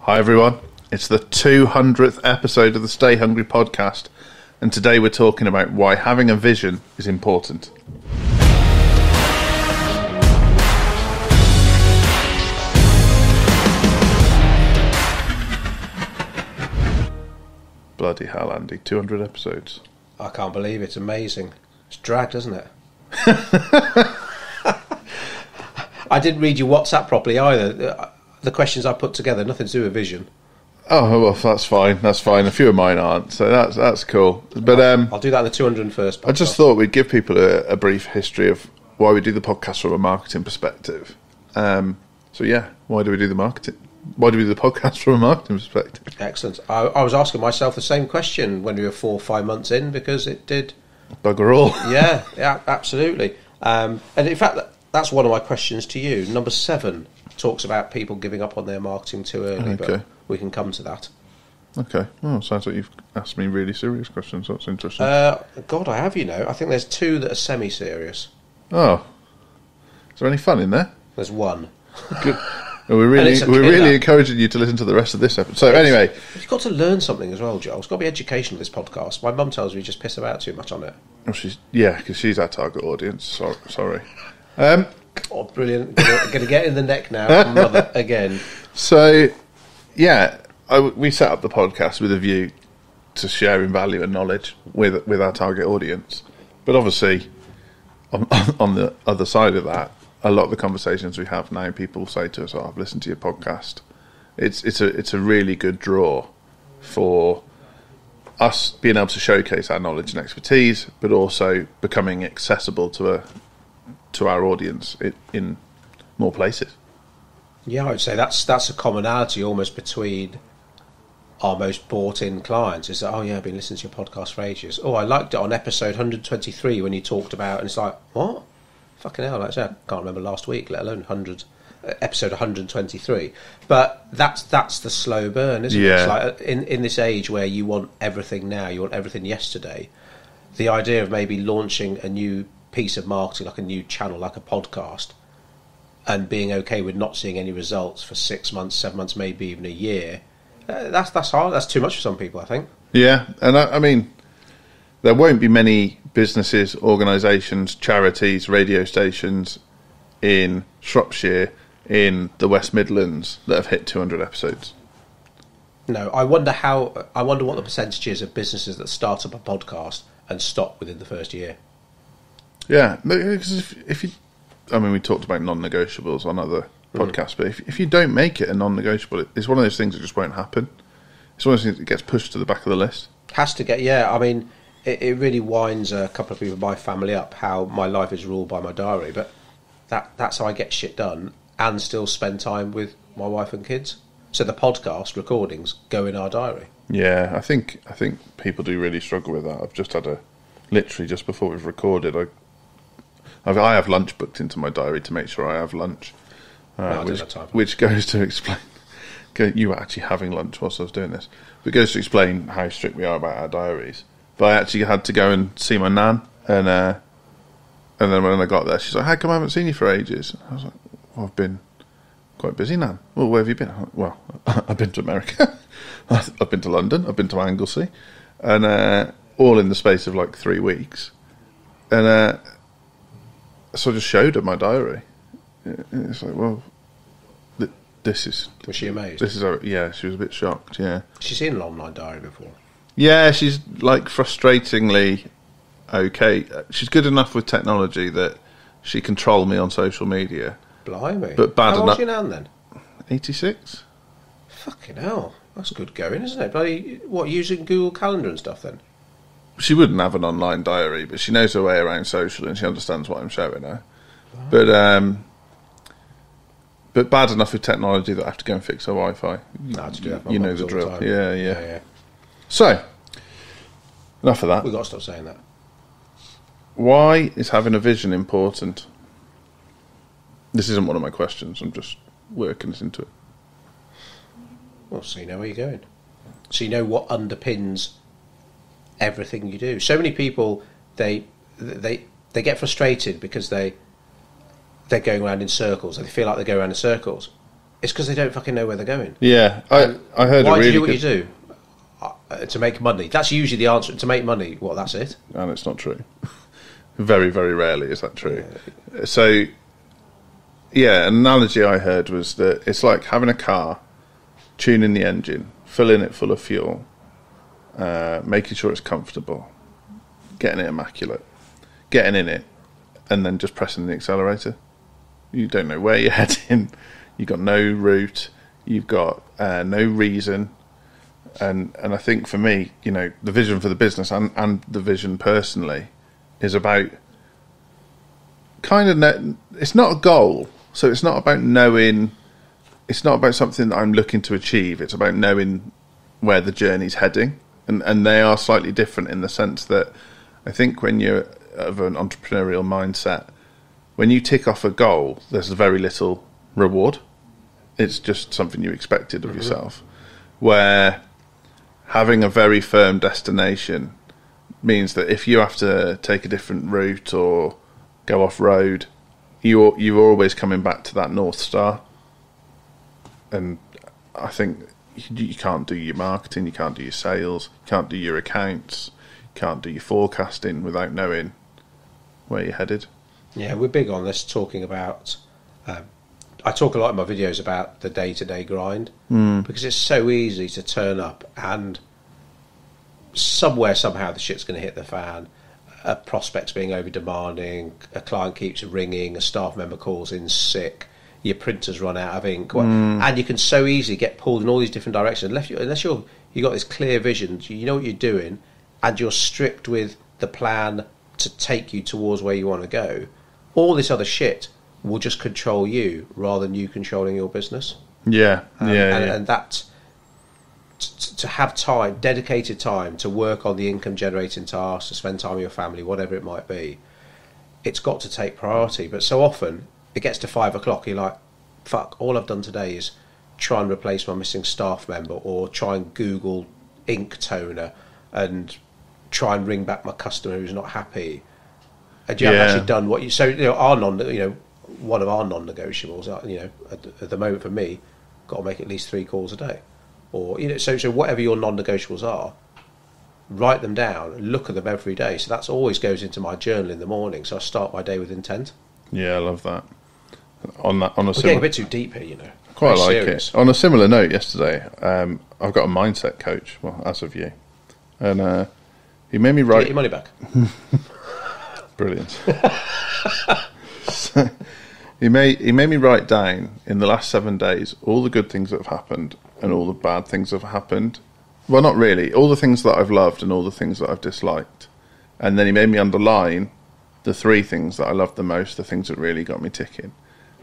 Hi everyone, it's the 200th episode of the Stay Hungry podcast, and today we're talking about why having a vision is important. Bloody hell, Andy, 200 episodes. I can't believe it. It's amazing. It's dragged, isn't it? I didn't read your WhatsApp properly either. The questions I put together, nothing to do with vision. Oh, well, that's fine. That's fine. A few of mine aren't, so that's cool. But I'll do that in the 201st podcast. I just thought we'd give people a brief history of why we do the podcast from a marketing perspective. So yeah, why do we do the marketing? Why do we do the podcast from a marketing perspective? Excellent. I was asking myself the same question when we were 4 or 5 months in, because it did... Bugger all. Yeah, absolutely. And in fact, that's one of my questions to you. Number 7 talks about people giving up on their marketing too early, but we can come to that. Okay. Well, sounds like you've asked me really serious questions. That's interesting. God, I have, I think there's 2 that are semi-serious. Oh. Is there any fun in there? There's 1. Good. We're really encouraging you to listen to the rest of this episode. So anyway, you've got to learn something as well, Joel. It's got to be educational, this podcast. My mum tells me you just piss about too much on it. Well, because she's our target audience. Sorry. Oh, brilliant! Going to get in the neck now, mother again. So, yeah, we set up the podcast with a view to sharing value and knowledge with our target audience. But obviously, on the other side of that, a lot of the conversations we have now, people say to us, "Oh, I've listened to your podcast." It's a really good draw for us being able to showcase our knowledge and expertise, but also becoming accessible to our audience in more places. Yeah, I would say that's a commonality almost between our most bought-in clients. Is that, oh yeah, I've been listening to your podcast for ages. Oh, I liked it on episode 123 when you talked about, and it's like, what? Fucking hell, I can't remember last week, let alone episode 123. But that's the slow burn, isn't it? It's like in this age where you want everything now, you want everything yesterday, the idea of maybe launching a new piece of marketing, like a new channel, like a podcast, and being okay with not seeing any results for 6 months, 7 months, maybe even a year, that's hard. That's too much for some people, I think. Yeah, and I mean, there won't be many businesses, organisations, charities, radio stations in Shropshire, in the West Midlands, that have hit 200 episodes. No, I wonder what the percentage is of businesses that start up a podcast and stop within the first year. Yeah, because if you, I mean, we talked about non-negotiables on other podcasts, but if you don't make it a non-negotiable, it's one of those things that just won't happen. It's one of those things that gets pushed to the back of the list. Has to get, yeah. I mean, it really winds a couple of people in my family up how my life is ruled by my diary, but that's how I get shit done and still spend time with my wife and kids. So the podcast recordings go in our diary. Yeah, I think people do really struggle with that. I've just had literally just before we've recorded, I have lunch booked into my diary to make sure I have lunch, which goes to explain. You were actually having lunch whilst I was doing this. But it goes to explain how strict we are about our diaries. But I actually had to go and see my nan, and then when I got there, she's like, "How come I haven't seen you for ages?" I was like, "Well, I've been quite busy, Nan." "Well, where have you been?" Like, "Well, I've been to America, I've been to London, I've been to Anglesey, and all in the space of like 3 weeks." And so I just showed her my diary. It's like, well, this is... Was she amazed? Yeah, she was a bit shocked, yeah. She's seen an online diary before. Yeah, she's like frustratingly okay. She's good enough with technology that she can troll me on social media. Blimey. But bad enough. How old's your nan then? 86. Fucking hell. That's good going, isn't it? Bloody, what, using Google Calendar and stuff then? She wouldn't have an online diary, but she knows her way around social and she understands what I'm showing her. Wow. But bad enough with technology that I have to go and fix her Wi-Fi. You know the drill. Yeah. So, enough of that. We've got to stop saying that. Why is having a vision important? This isn't one of my questions. I'm just working this into it. Well, so you know where you're going. So you know what underpins everything you do. So many people, they get frustrated because they're going around in circles. They feel like they go around in circles. It's because they don't fucking know where they're going. Yeah, I heard why a really do you do what you do? To make money. That's usually the answer. To make money. Well, that's it. And it's not true. Very, very rarely is that true. Yeah. So, yeah, an analogy I heard was that it's like having a car, tuning the engine, filling it full of fuel, making sure it's comfortable, getting it immaculate, getting in it, and then just pressing the accelerator. You don't know where you're heading. You've got no route. You've got no reason. And I think for me, you know, the vision for the business and the vision personally is about it's not a goal. So it's not about knowing, it's not about something that I'm looking to achieve. It's about knowing where the journey's heading. And they are slightly different in the sense that I think when you're of an entrepreneurial mindset, when you tick off a goal, there's very little reward. It's just something you expected of yourself. Where having a very firm destination means that if you have to take a different route or go off road, you're always coming back to that North Star. And I think you can't do your marketing, you can't do your sales, you can't do your accounts, you can't do your forecasting without knowing where you're headed. Yeah, we're big on this, talking about... I talk a lot in my videos about the day-to-day grind, because it's so easy to turn up and somehow the shit's going to hit the fan. A prospect's being over-demanding, a client keeps ringing, a staff member calls in sick, your printer's run out of ink, and you can so easily get pulled in all these different directions unless you've got this clear vision, you know what you're doing, and you're strict with the plan to take you towards where you want to go. All this other shit will just control you rather than you controlling your business. And that to have time, dedicated time to work on the income generating tasks, to spend time with your family, whatever it might be, it's got to take priority. But so often it gets to 5 o'clock, you're like, fuck, all I've done today is try and replace my missing staff member, or try and Google ink toner and try and ring back my customer who's not happy. And you haven't actually done what you... So, one of our non-negotiables, at the moment for me, got to make at least 3 calls a day. Or, so whatever your non-negotiables are, write them down, look at them every day. So that's always goes into my journal in the morning. So I start my day with intent. Yeah, I love that. We're getting a bit too deep here, Quite like serious. It. On a similar note, yesterday, I've got a mindset coach, well, as of you. And he made me write... Get your money back. Brilliant. So, he made me write down in the last 7 days all the good things that have happened and all the bad things that have happened. Well, not really. All the things that I've loved and all the things that I've disliked. And then he made me underline the 3 things that I loved the most, the things that really got me ticking.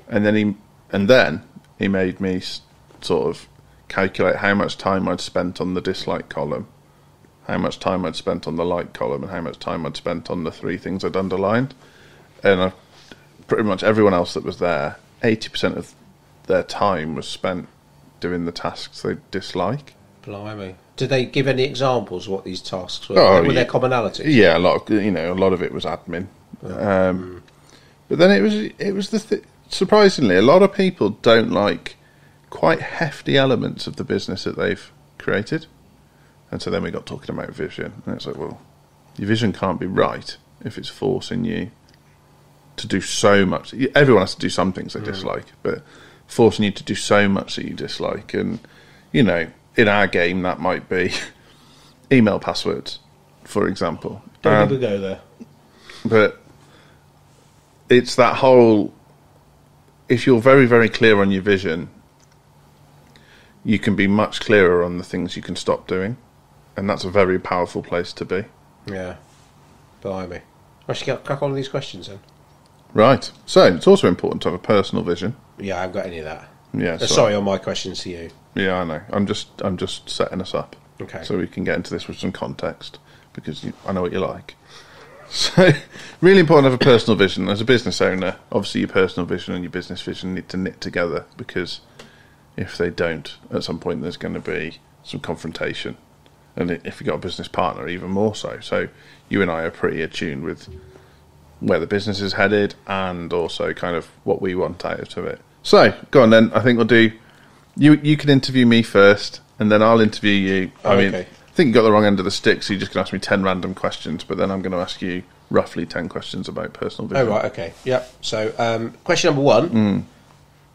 And then he made me sort of calculate how much time I'd spent on the dislike column, how much time I'd spent on the like column, and how much time I'd spent on the 3 things I'd underlined. And pretty much everyone else that was there, 80% of their time was spent doing the tasks they dislike. Blimey. Did they give any examples of what these tasks were? Were there commonalities? Yeah, a lot of it was admin. But then it was surprisingly, a lot of people don't like quite hefty elements of the business that they've created. And so then we got talking about vision. And it's like, well, your vision can't be right if it's forcing you to do so much. Everyone has to do some things they dislike, but forcing you to do so much that you dislike. And, in our game, that might be email passwords, for example. Don't even go there. But it's that whole... If you're very, very clear on your vision, you can be much clearer on the things you can stop doing. And that's a very powerful place to be. Yeah. Blimey. I should crack on with these questions then. Right. So, it's also important to have a personal vision. Yeah, I haven't got any of that. Yeah. Sorry on my questions to you. Yeah, I know. I'm just setting us up. Okay. So we can get into this with some context, because I know what you like. So, really important to have a personal vision. As a business owner, obviously your personal vision and your business vision need to knit together, because if they don't, at some point there's going to be some confrontation. And if you've got a business partner, even more so. So you and I are pretty attuned with where the business is headed and also kind of what we want out of it. So, go on then. I think we'll do You can interview me first, and then I'll interview you. Okay. I think you got the wrong end of the stick, so you're just going to ask me 10 random questions, but then I'm going to ask you roughly 10 questions about personal vision. Oh, right, okay. Yep. So, question number 1.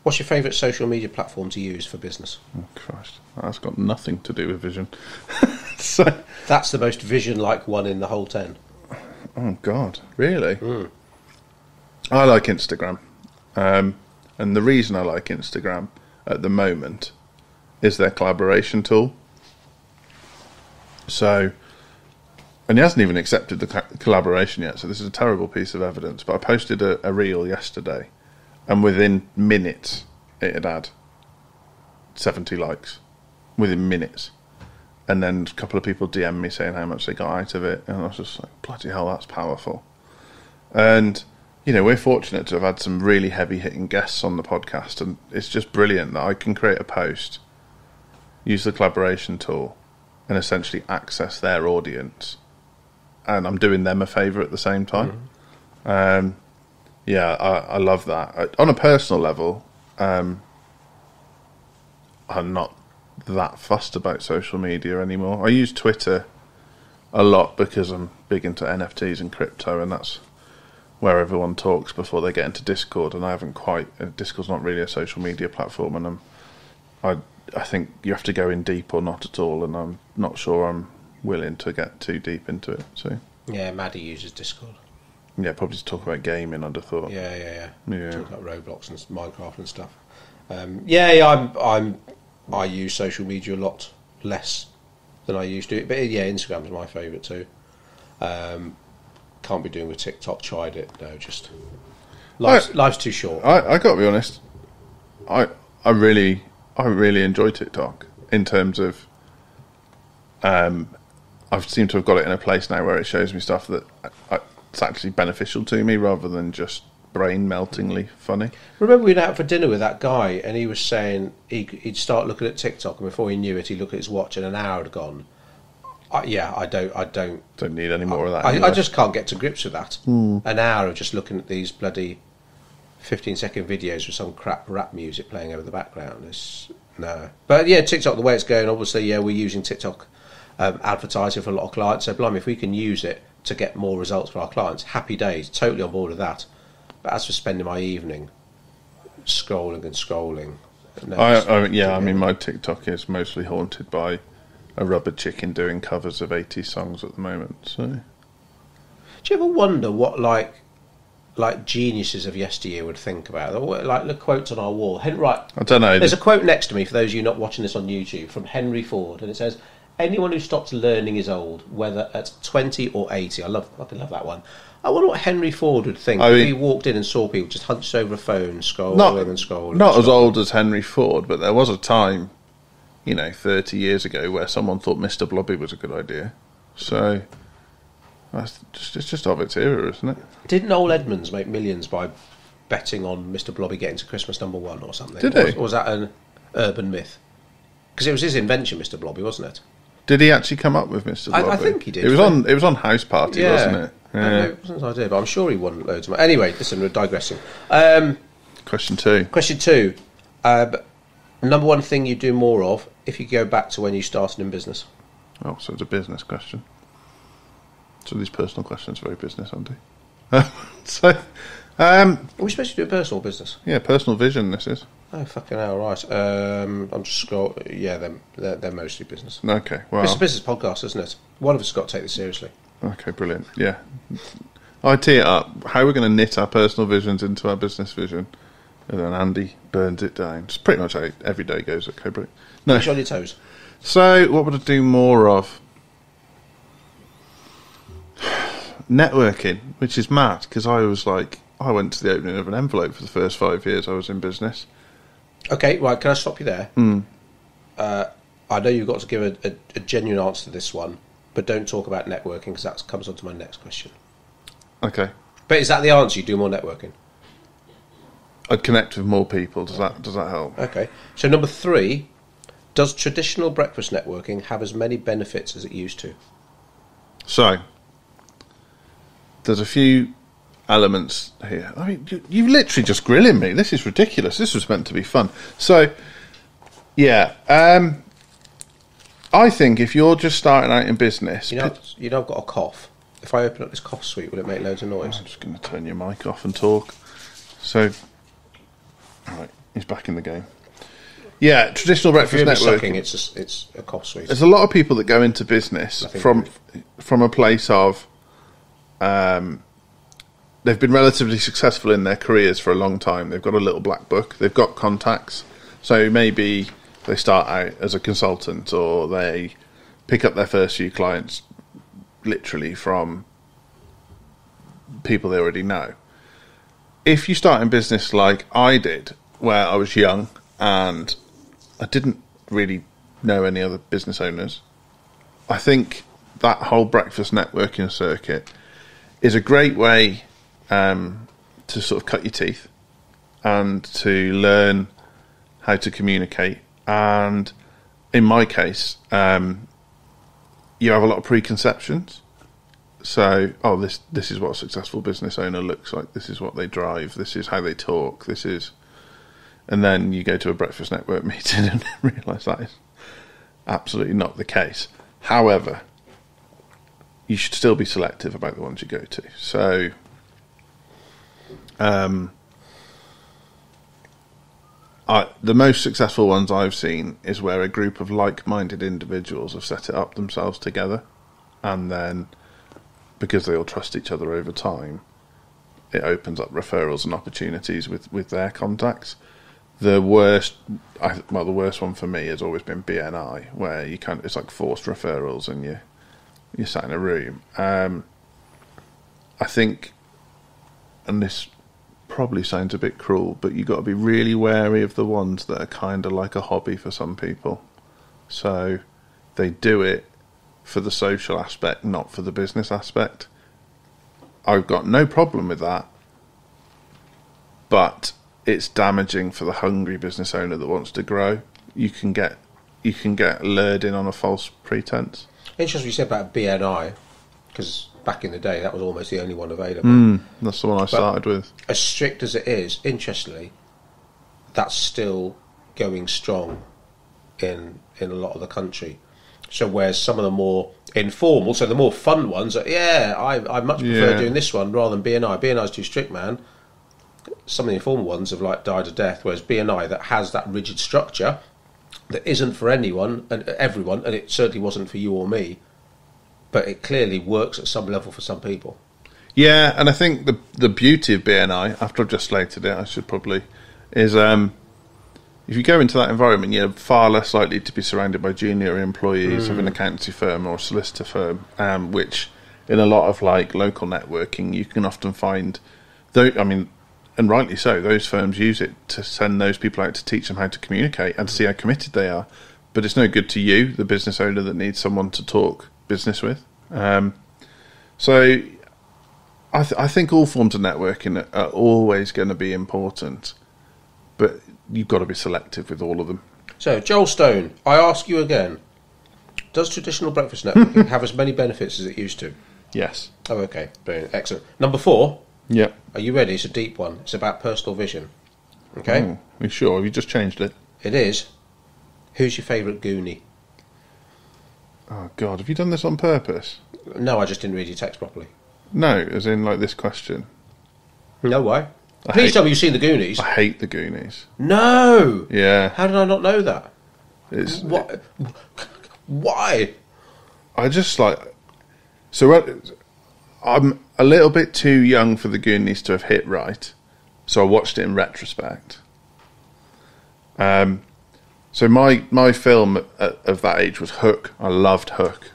What's your favourite social media platform to use for business? Oh, Christ. That's got nothing to do with vision. So, that's the most vision-like one in the whole 10. Oh, God. Really? I like Instagram. And the reason I like Instagram at the moment is their collaboration tool. So, and he hasn't even accepted the collaboration yet, so this is a terrible piece of evidence, but I posted a reel yesterday, and within minutes it had had 70 likes. Within minutes. And then a couple of people DM'd me saying how much they got out of it, and I was just like, bloody hell, that's powerful. And, you know, we're fortunate to have had some really heavy-hitting guests on the podcast, and it's just brilliant that I can create a post, use the collaboration tool, and essentially access their audience, and I'm doing them a favour at the same time. Yeah, I love that. On a personal level, I'm not that fussed about social media anymore. I use Twitter a lot because I'm big into NFTs and crypto, and that's where everyone talks before they get into Discord, and I haven't quite... Discord's not really a social media platform, and I think you have to go in deep or not at all, and I'm not sure I'm willing to get too deep into it. So yeah, Maddie uses Discord. Yeah, probably to talk about gaming, I'd have thought. Yeah. Yeah. Talk about Roblox and Minecraft and stuff. I use social media a lot less than I used to. But yeah, Instagram's my favourite too. Can't be doing with TikTok. Tried it. No, just life's too short. I got to be honest. I really enjoy TikTok in terms of. I seem to have got it in a place now where it shows me stuff that it's actually beneficial to me rather than just brain-meltingly funny. Remember we went out for dinner with that guy, and he was saying he'd start looking at TikTok, and before he knew it, he'd look at his watch, and an hour had gone. I don't need any more of that. I just can't get to grips with that. An hour of just looking at these bloody 15-second videos with some crap rap music playing over the background. No. But yeah, TikTok, the way it's going, obviously, yeah, we're using TikTok advertising for a lot of clients. So, blimey, if we can use it to get more results for our clients, happy days, totally on board with that. But as for spending my evening scrolling and scrolling... I mean, my TikTok is mostly haunted by a rubber chicken doing covers of 80s songs at the moment. So, do you ever wonder what like geniuses of yesteryear would think about it? Like the quotes on our wall. I don't know. There's a quote next to me for those of you not watching this on YouTube from Henry Ford, and it says, "Anyone who stops learning is old, whether at 20 or 80." I fucking love that one. I wonder what Henry Ford would think if he walked in and saw people just hunched over a phone, scrolling and scrolling. Not as old as Henry Ford, but there was a time, 30 years ago, where someone thought Mr. Blobby was a good idea. So it's just of its era, isn't it? Didn't Noel Edmonds make millions by betting on Mr. Blobby getting to Christmas #1 or something? Did he? Or was that an urban myth? Because it was his invention, Mr. Blobby, wasn't it? Did he actually come up with Mr. Blobby? I think he did. It was on House Party, wasn't it? Yeah. It wasn't an idea, but I'm sure he won loads of money. Anyway, listen, we're digressing. Question 2. Question 2. Number one thing you do more of if you go back to when you started in business? Oh, so it's a business question. So these personal questions are very business, aren't they? Are we supposed to do a personal business? Yeah, personal vision, this is. Oh, fucking hell, right. I'm just scrolling. Yeah, they're mostly business. Okay, well... It's a business podcast, isn't it? One of us has got to take this seriously. Okay, brilliant. Yeah. I tee it up. How we're going to knit our personal visions into our business vision. And then Andy burns it down. It's pretty much how every day goes at Codebreak. No. Push on your toes. So, what would I do more of? Networking, which is mad, because I went to the opening of an envelope for the first 5 years I was in business. Okay, right, can I stop you there? I know you've got to give a genuine answer to this one, but don't talk about networking, because that comes on to my next question. Okay. But is that the answer? You do more networking? I'd connect with more people. Does that help? Okay. So number 3, does traditional breakfast networking have as many benefits as it used to? So, there's a few elements here. I mean, you're literally just grilling me. This is ridiculous. This was meant to be fun. So, Yeah. I think if you're just starting out in business... You know, I've got a cough. If I open up this cough suite, will it make loads of noise? I'm just going to turn your mic off and talk. So, right, he's back in the game. Yeah, traditional breakfast networking. It's a cough suite. There's a lot of people that go into business from a place of... they've been relatively successful in their careers for a long time. They've got a little black book. They've got contacts. So maybe they start out as a consultant, or they pick up their first few clients literally from people they already know. If you start in business like I did, where I was young and I didn't really know any other business owners, I think that whole breakfast networking circuit is a great way to sort of cut your teeth and to learn how to communicate. And in my case, you have a lot of preconceptions. So, this is what a successful business owner looks like. This is what they drive. This is how they talk. And then you go to a breakfast network meeting and realise that is absolutely not the case. However, you should still be selective about the ones you go to. So, the most successful ones I've seen is where a group of like-minded individuals have set it up themselves together, and then because they all trust each other over time, it opens up referrals and opportunities with their contacts. The worst one for me has always been BNI, where it's like forced referrals and you're sat in a room. I think, and this probably sounds a bit cruel, but you've got to be really wary of the ones that are kind of like a hobby for some people. So they do it for the social aspect, not for the business aspect. I've got no problem with that, but it's damaging for the hungry business owner that wants to grow. You can get lured in on a false pretense. Interesting you said about BNI, because back in the day that was almost the only one available. That's the one I started with. As strict as it is, interestingly, that's still going strong in a lot of the country. So whereas some of the more informal, so the more fun ones, I much prefer doing this one rather than BNI. BNI's too strict, man. Some of the informal ones have like died a death, whereas BNI that has that rigid structure that isn't for anyone and everyone, and it certainly wasn't for you or me, but it clearly works at some level for some people. Yeah, and I think the beauty of BNI, after I've just slated it, I should probably, is if you go into that environment, you're far less likely to be surrounded by junior employees of an accountancy firm or a solicitor firm, which in a lot of like local networking, you can often find, and rightly so, those firms use it to send those people out to teach them how to communicate and to see how committed they are. But it's no good to you, the business owner that needs someone to talk business with. So I think all forms of networking are always going to be important, but you've got to be selective with all of them. So, Joel Stone, I ask you again, does traditional breakfast networking have as many benefits as it used to? Yes. Oh, okay. Brilliant. Excellent. Number 4. Yep. Are you ready? It's a deep one. It's about personal vision. Okay? Oh, are you sure? Have you just changed it? It is. Who's your favourite Goonie? Oh, God. Have you done this on purpose? No, I just didn't read your text properly. No, as in like this question. No, why? Please tell me you've seen the Goonies. I hate the Goonies. No! Yeah. How did I not know that? What? Why? I just like... So I'm a little bit too young for the Goonies to have hit right, so I watched it in retrospect. So my film of that age was Hook. I loved Hook.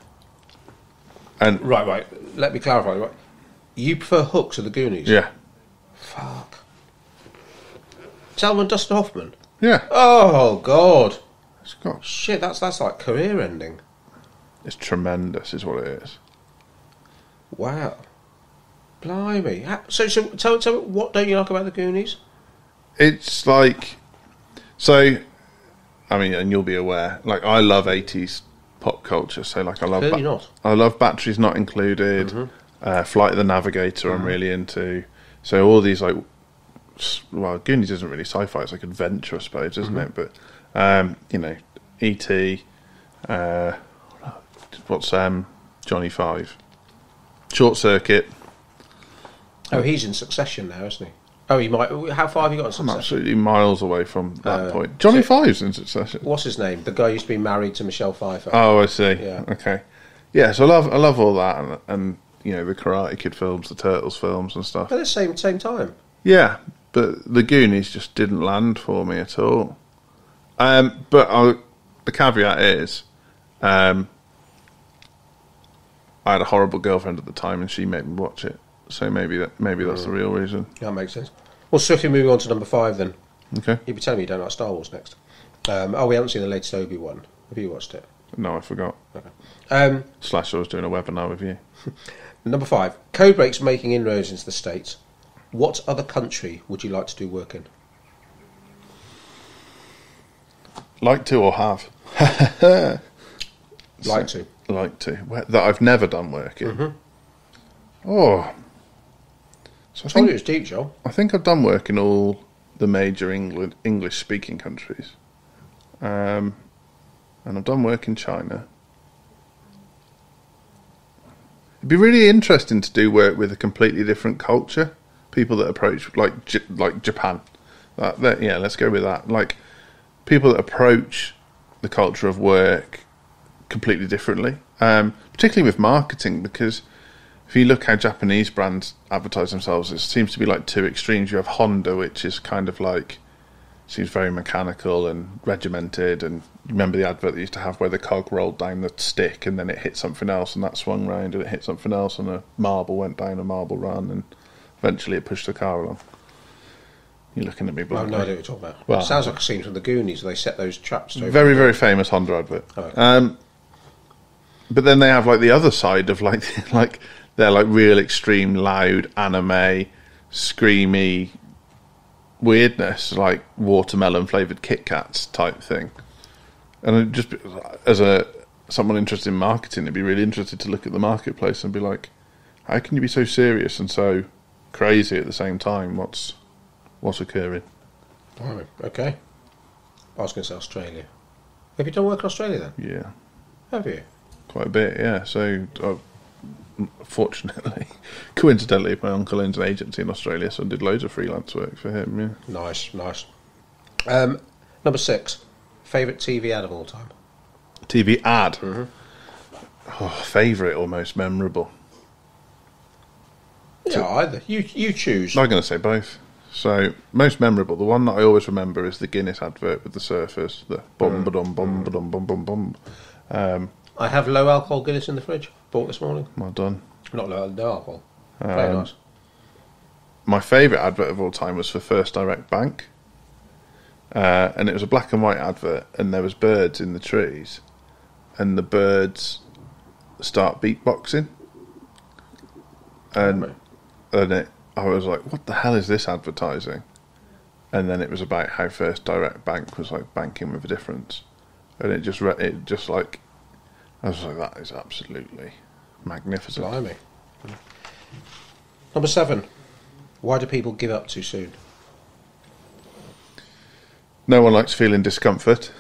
And Right. Let me clarify. Right. You prefer Hook to the Goonies? Yeah. Fuck. Salman Dustin Hoffman? Yeah. Oh, God. Got, shit, that's like career ending. It's tremendous, is what it is. Wow. Blimey. So tell me, what don't you like about the Goonies? It's like... So, I mean, and you'll be aware, like, I love 80s pop culture, so, like, I love... Clearly not. I love Batteries Not Included, Flight of the Navigator I'm really into. So all these, like... Well, Goonies isn't really sci-fi, it's like adventure, I suppose, isn't it? But E.T., what's Johnny Five, Short Circuit. Oh, he's in Succession now, isn't he? Oh, he might. How far have you got in Succession? I'm absolutely miles away from that point. Johnny Five's in Succession. What's his name? The guy who used to be married to Michelle Pfeiffer. Oh, I see. Yeah. Okay. Yeah, so I love all that, and the Karate Kid films, the Turtles films, and stuff. At the same time. Yeah, but the Goonies just didn't land for me at all. But the caveat is, I had a horrible girlfriend at the time, and she made me watch it. So maybe that's the real reason. That makes sense. Well, swiftly moving on to number 5 then. Okay. You'd be telling me you don't like Star Wars next. We haven't seen the latest Obi-Wan. Have you watched it? No, I forgot. Okay. Slash, I was doing a webinar with you. Number 5. Codebreak's making inroads into the States. What other country would you like to do work in? Like to or have? Like to. That I've never done work in. Mm-hmm. Oh. So I told you it was deep, Joel. I think I've done work in all the major English-speaking countries. And I've done work in China. It'd be really interesting to do work with a completely different culture. People that approach, like Japan. Yeah, let's go with that. Like, people that approach the culture of work completely differently. Particularly with marketing, because if you look how Japanese brands advertise themselves, it seems to be like two extremes. You have Honda, which is kind of like, seems very mechanical and regimented, and you remember the advert they used to have where the cog rolled down the stick and then it hit something else and that swung round and it hit something else and a marble went down a marble run and eventually it pushed the car along. You're looking at me blankly. I have no idea what you're talking about. Well, it sounds like a scene from the Goonies where they set those traps to very, very famous Honda advert. Oh, okay. But then they have like the other side of like they're like real extreme loud anime screamy weirdness, like watermelon flavoured Kit Kats type thing. And just as someone interested in marketing, I'd be really interested to look at the marketplace and be like, how can you be so serious and so crazy at the same time? What's occurring? Oh, okay. I was going to say Australia. Have you done work in Australia then? Yeah. Have you? Quite a bit, yeah. So, fortunately, coincidentally, my uncle owns an agency in Australia, so I did loads of freelance work for him, yeah. Nice. Number 6. Favourite TV ad of all time? TV ad? Mm-hmm. Oh, favourite or most memorable? Yeah, either. You choose. I'm going to say both. So, most memorable, the one that I always remember is the Guinness advert with the surfers. The bum-ba-dum, bum-ba-dum, bum-bum-bum. I have low alcohol Guinness in the fridge. Bought this morning. Well done. Not no alcohol. Very nice. My favourite advert of all time was for First Direct Bank. And it was a black and white advert, and there was birds in the trees. And the birds start beatboxing. And I was like, what the hell is this advertising? And then it was about how First Direct Bank was like banking with a difference. And I was like, that is absolutely magnificent. Blimey. Number 7. Why do people give up too soon? No one likes feeling discomfort.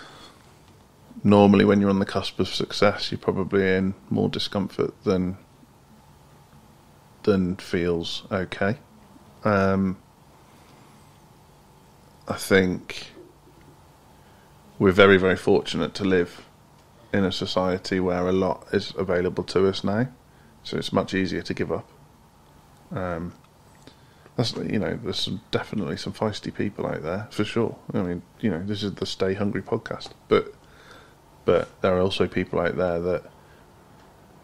Normally when you're on the cusp of success, you're probably in more discomfort than feels okay. I think we're very, very fortunate to live in a society where a lot is available to us now, so it's much easier to give up. There's definitely some feisty people out there for sure. I mean, this is the Stay Hungry podcast, but there are also people out there that,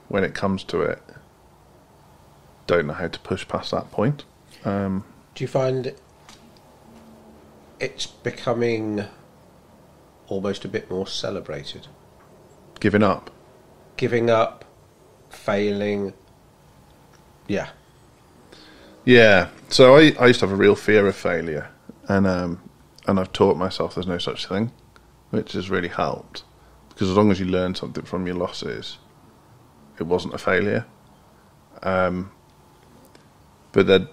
when it comes to it, don't know how to push past that point. Do you find it's becoming almost a bit more celebrated? Giving up, failing. Yeah. So I used to have a real fear of failure, and I've taught myself there's no such thing, which has really helped, because as long as you learn something from your losses, it wasn't a failure. But then,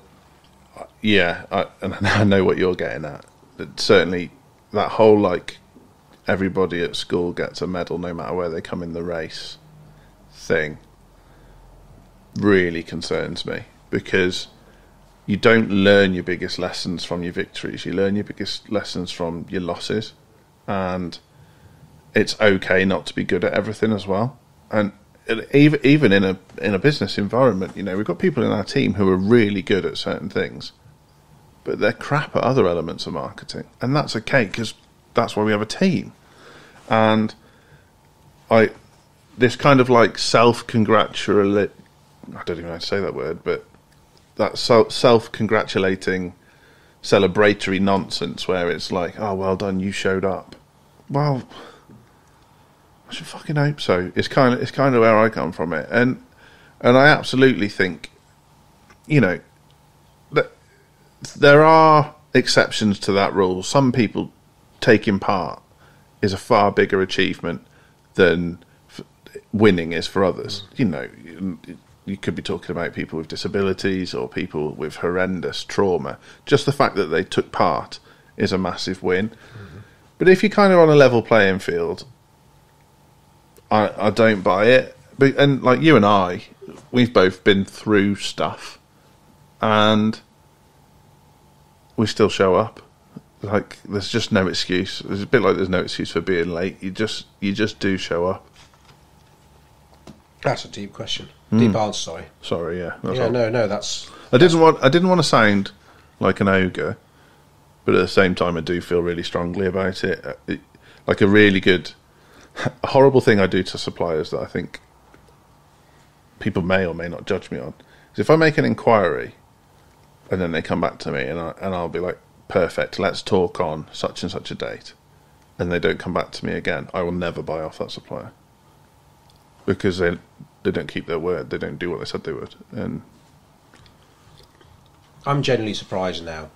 and I know what you're getting at. That certainly, that whole everybody at school gets a medal no matter where they come in the race thing really concerns me, because you don't learn your biggest lessons from your victories. You learn your biggest lessons from your losses, and it's okay not to be good at everything as well. And even in a business environment, you know, we've got people in our team who are really good at certain things, but they're crap at other elements of marketing, and that's okay, because that's why we have a team. And this kind of like self-congratulate, I don't even know how to say that word, but that self-congratulating, celebratory nonsense where it's like, oh, well done, you showed up. Well, I should fucking hope so. It's kind of where I come from it, and I absolutely think, you know, that there are exceptions to that rule. Some people taking part is a far bigger achievement than winning is for others. You know, you could be talking about people with disabilities or people with horrendous trauma. Just the fact that they took part is a massive win. Mm-hmm. But if you're kind of on a level playing field, I don't buy it. And like you and I, we've both been through stuff, and we still show up. Like, there's just no excuse. It's a bit like there's no excuse for being late. You just do show up. That's a deep question. Deep answer, sorry. Sorry, yeah. That's... I didn't want to sound like an ogre, but at the same time I do feel really strongly about it. Like a really good... A horrible thing I do to suppliers that I think people may or may not judge me on is if I make an inquiry and then they come back to me and I'll be like, perfect, let's talk on such and such a date, and they don't come back to me again, I will never buy off that supplier, because they don't keep their word. They don't do what they said they would. And I'm genuinely surprised now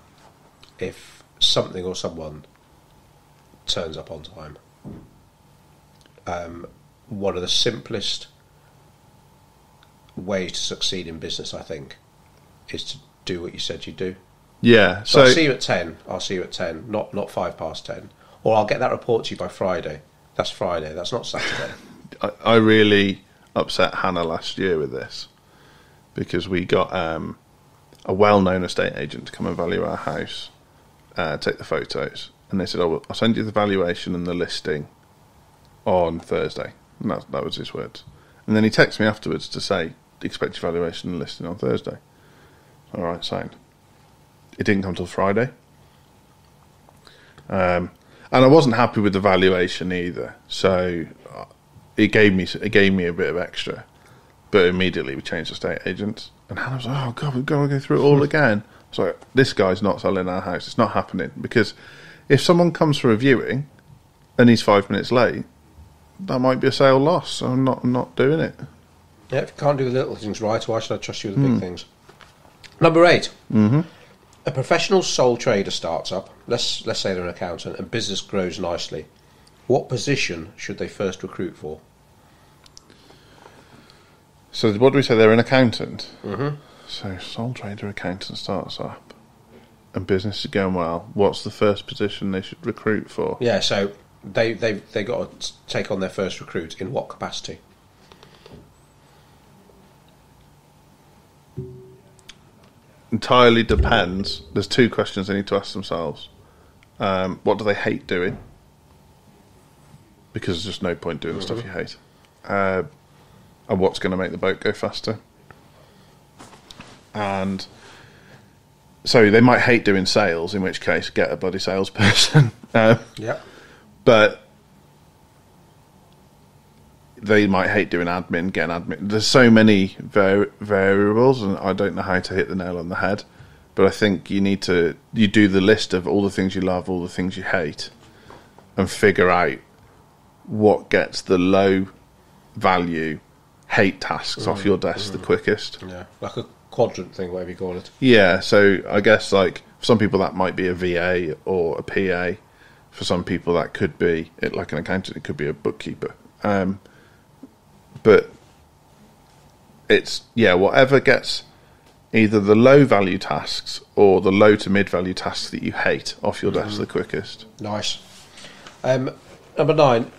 if something or someone turns up on time. One of the simplest ways to succeed in business, I think, is to do what you said you'd do. Yeah. So I'll see you at 10. I'll see you at 10, not 10:05. Or I'll get that report to you by Friday. That's Friday. That's not Saturday. I really upset Hannah last year with this, because we got a well-known estate agent to come and value our house, take the photos, and they said, "Oh, well, I'll send you the valuation and the listing on Thursday." And that was his words. And then he texted me afterwards to say, "Expect your valuation and listing on Thursday." All right, signed. It didn't come till Friday. And I wasn't happy with the valuation either, so it gave me a bit of extra. But immediately we changed estate agents, and Hannah was like, "Oh God, we've got to go through it all again." I was like, "This guy's not selling our house. It's not happening." Because if someone comes for a viewing and he's 5 minutes late, that might be a sale loss. So I'm not doing it. Yeah, if you can't do the little things right, why should I trust you with the big things? Number 8. Mm-hmm. A professional sole trader starts up. Let's say they're an accountant, and business grows nicely. What position should they first recruit for? So what do we say? They're an accountant. Mm-hmm. So sole trader accountant starts up, and business is going well. What's the first position they should recruit for? Yeah, so they got to take on their first recruit in what capacity? Entirely depends. There's two questions they need to ask themselves. What do they hate doing? Because there's just no point doing the stuff you hate. And what's going to make the boat go faster? And so they might hate doing sales, in which case get a bloody salesperson. Yeah. But they might hate doing admin, getting admin. There's so many variables, and I don't know how to hit the nail on the head. But I think you do the list of all the things you love, all the things you hate, and figure out what gets the low value hate tasks off your desk the quickest. Yeah, like a quadrant thing, whatever you call it. Yeah, so I guess like for some people that might be a VA or a PA. For some people that could be, like an accountant, it could be a bookkeeper. But it's, whatever gets either the low value tasks or the low to mid value tasks that you hate off your desk the quickest. Nice. Number 9.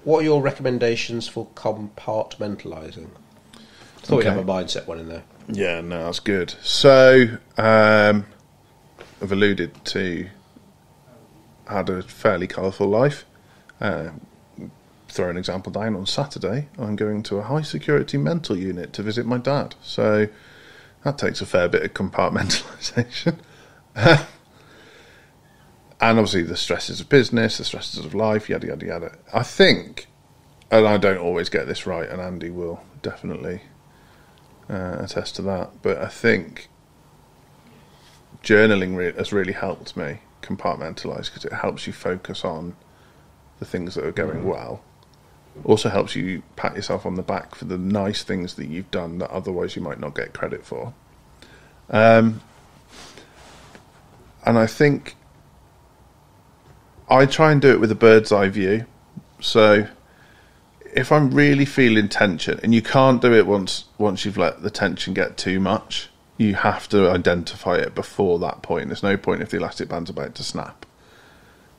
What are your recommendations for compartmentalising? I thought you have a mindset one in there. Yeah, no, that's good. So, I've alluded to had a fairly colourful life. Throw an example down. On Saturday, I'm going to a high security mental unit to visit my dad. So that takes a fair bit of compartmentalisation. And obviously the stresses of business, the stresses of life, yada, yada, yada. I think, and I don't always get this right, and Andy will definitely attest to that, but I think journaling has really helped me compartmentalise, because it helps you focus on the things that are going well. Also helps you pat yourself on the back for the nice things that you've done that otherwise you might not get credit for. And I think I try and do it with a bird's eye view. So if I'm really feeling tension, and you can't do it once you've let the tension get too much, you have to identify it before that point. There's no point if the elastic band's about to snap.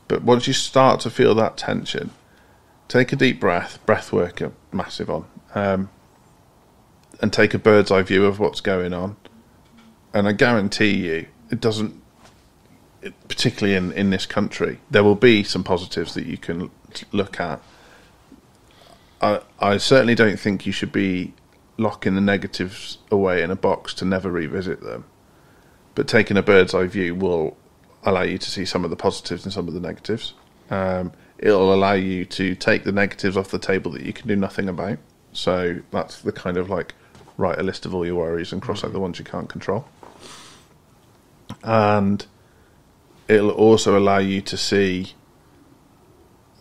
But once you start to feel that tension, take a deep breath. Breath work are massive on. And take a bird's eye view of what's going on. And I guarantee you, particularly in this country, there will be some positives that you can look at. I certainly don't think you should be locking the negatives away in a box to never revisit them. But taking a bird's eye view will allow you to see some of the positives and some of the negatives. It'll allow you to take the negatives off the table that you can do nothing about. So that's the kind of like, write a list of all your worries and cross out the ones you can't control. And it'll also allow you to see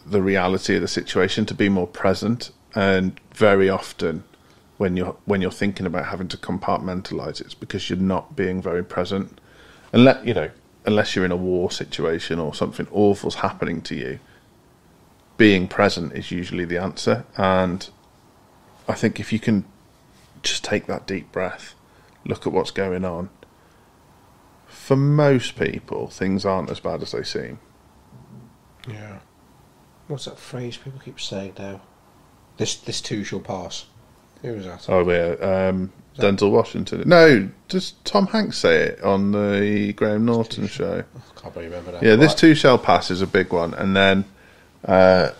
the reality of the situation, to be more present. And very often when you're thinking about having to compartmentalise, it's because you're not being very present. Unless you're in a war situation or something awful's happening to you, being present is usually the answer. And I think if you can just take that deep breath, look at what's going on, for most people, things aren't as bad as they seem. Yeah. What's that phrase people keep saying now? This too shall pass. Who was that? Oh, yeah. Denzel Washington. No, does Tom Hanks say it on the Graham Norton show? I can't remember that. Yeah, this too shall pass is a big one. And then a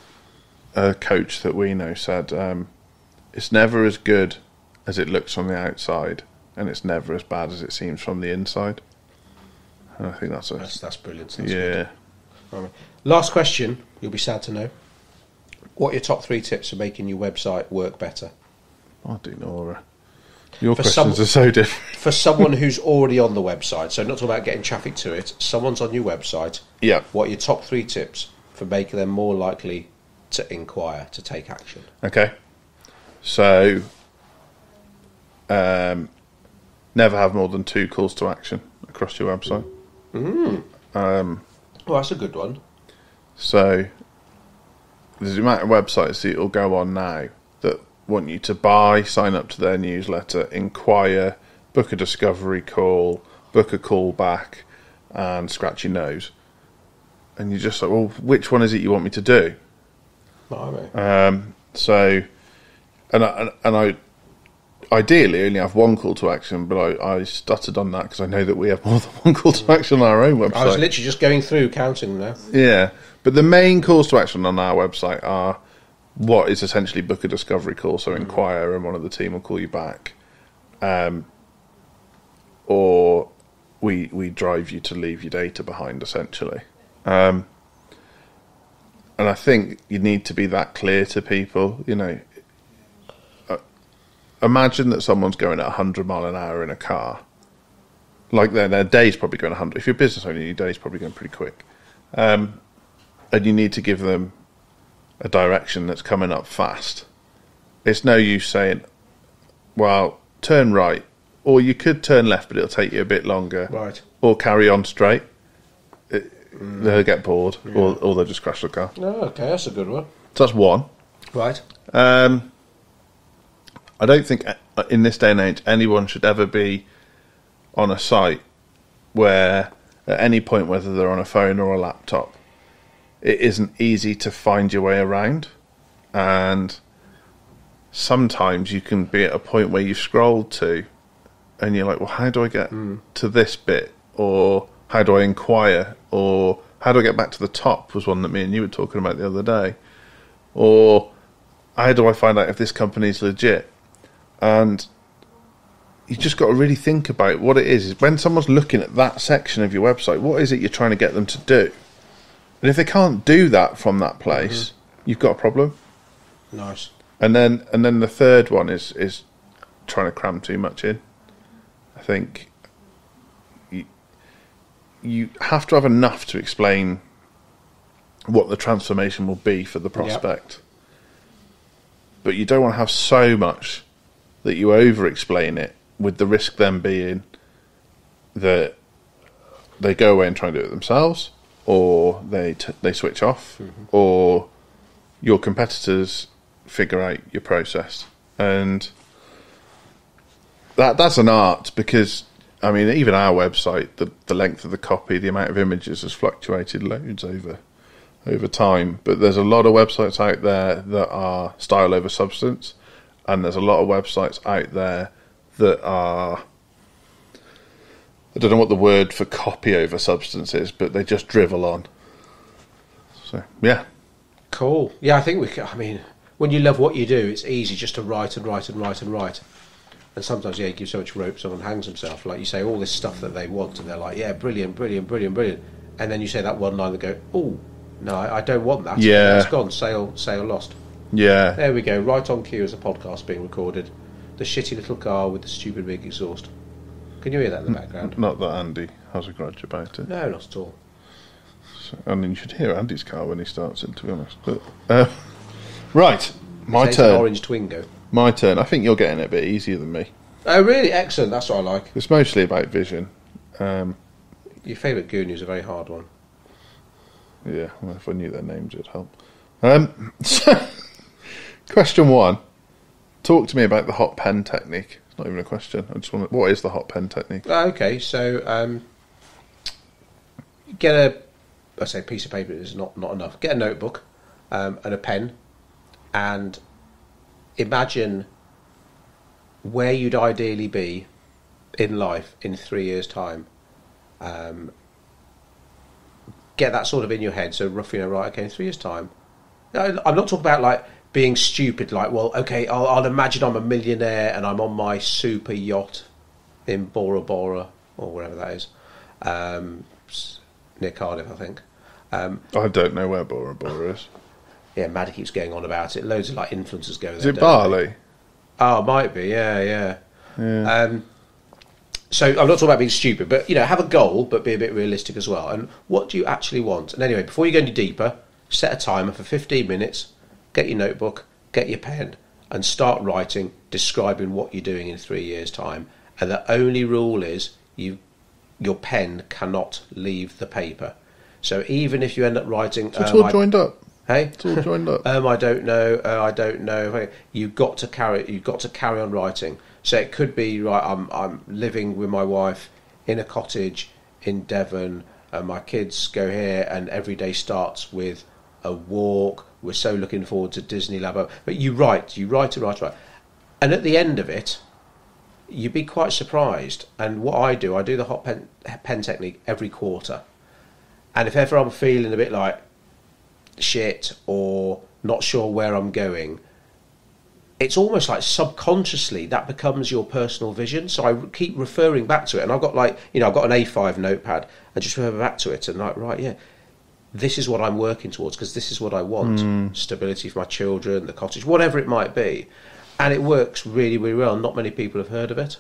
coach that we know said, it's never as good as it looks from the outside, and it's never as bad as it seems from the inside. And I think that's brilliant. That's yeah. Good. Last question, you'll be sad to know. What are your top 3 tips for making your website work better? I do, Nora. Your questions are so different. For someone who's already on the website, so not talking about getting traffic to it, someone's on your website. Yeah. What are your top 3 tips for making them more likely to inquire, to take action? Okay. So, never have more than 2 calls to action across your website. Well, that's a good one. So, there's the amount of websites that will go on now that want you to buy, sign up to their newsletter, inquire, book a discovery call, book a call back, and scratch your nose. And you're just like, well, which one is it you want me to do? So, and I ideally only have 1 call to action, but I stuttered on that because I know that we have more than 1 call to action on our own website. I was literally just going through counting now. Yeah, but the main calls to action on our website are what is essentially book a discovery call, so inquire and one of the team will call you back, or we drive you to leave your data behind, essentially. And I think you need to be that clear to people. Imagine that someone's going at 100 mile an hour in a car. Like their day's probably going 100. If you're a business owner, your day's probably going pretty quick. And you need to give them a direction that's coming up fast. It's no use saying, well, turn right, or you could turn left, but it'll take you a bit longer. Right. Or carry on straight. They'll get bored, or they'll just crash the car. Oh, okay, that's a good one. So that's one. Right. I don't think in this day and age anyone should ever be on a site where at any point, whether they're on a phone or a laptop, it isn't easy to find your way around, and sometimes you can be at a point where you've scrolled to, and you're like, well, how do I get to this bit, or how do I inquire, or how do I get back to the top, was one that me and you were talking about the other day, or how do I find out if this company's legit? And you just got to really think about what it is. When someone's looking at that section of your website, what is it you're trying to get them to do? And if they can't do that from that place, you've got a problem. Nice. And then the third one is trying to cram too much in. I think you have to have enough to explain what the transformation will be for the prospect. Yep. But you don't want to have so much that you over-explain it, with the risk then being that they go away and try and do it themselves, or they switch off, or your competitors figure out your process. And that's an art, because, I mean, even our website, the length of the copy, the amount of images has fluctuated loads over time. But there's a lot of websites out there that are style over substance, and there's a lot of websites out there that are, I don't know what the word for copy over substance is, but they just drivel on. So, yeah. Cool. Yeah, I think when you love what you do, it's easy just to write and write and write and write. And sometimes, you give so much rope, someone hangs himself. Like you say, all this stuff that they want, and they're like, yeah, brilliant, brilliant, brilliant, brilliant. And then you say that one line, they go, oh, no, I don't want that. Yeah. It's gone, sale lost. Yeah. There we go, right on cue as a podcast being recorded. The shitty little car with the stupid big exhaust. Can you hear that in the background? Not that Andy has a grudge about it. No, not at all. So, I mean, you should hear Andy's car when he starts it, to be honest. But, right, my turn. An orange Twingo. My turn. I think you're getting it a bit easier than me. Oh, really? Excellent. That's what I like. It's mostly about vision. Your favourite Goonie is a very hard one. Yeah, well, if I knew their names, it'd help. So, question 1. Talk to me about the hot pen technique. It's not even a question. I just want to, what is the hot pen technique? Okay, so get a piece of paper is not enough. Get a notebook and a pen, and imagine where you'd ideally be in life in 3 years' time. Get that sort of in your head, so roughly, right, okay, in 3 years' time. I'm not talking about like being stupid, like, well, okay, I'll imagine I'm a millionaire and I'm on my super yacht in Bora Bora, or wherever that is, near Cardiff, I think. I don't know where Bora Bora is. Yeah, Maddie keeps going on about it. Loads of like influencers go there. Is it Bali? Oh, it might be, yeah. So I'm not talking about being stupid, but, have a goal, but be a bit realistic as well. And what do you actually want? And anyway, before you go any deeper, set a timer for 15 minutes, get your notebook, get your pen, and start writing, describing what you're doing in 3 years' time. And the only rule is your pen cannot leave the paper. So even if you end up writing... So it's all joined up. Hey? It's all joined up. I don't know. You've got to carry on writing. So it could be, right, I'm living with my wife in a cottage in Devon, and my kids go here, and every day starts with a walk. We're so looking forward to Disneyland. But you write. And at the end of it, you'd be quite surprised. And what I do the hot pen technique every quarter. And if ever I'm feeling a bit like shit or not sure where I'm going, it's almost like subconsciously that becomes your personal vision. So I keep referring back to it, and I've got I've got an A5 notepad, and just refer back to it, and like, right, yeah, this is what I'm working towards, because this is what I want. Stability for my children, the cottage, whatever it might be. And it works really, really well. Not many people have heard of it.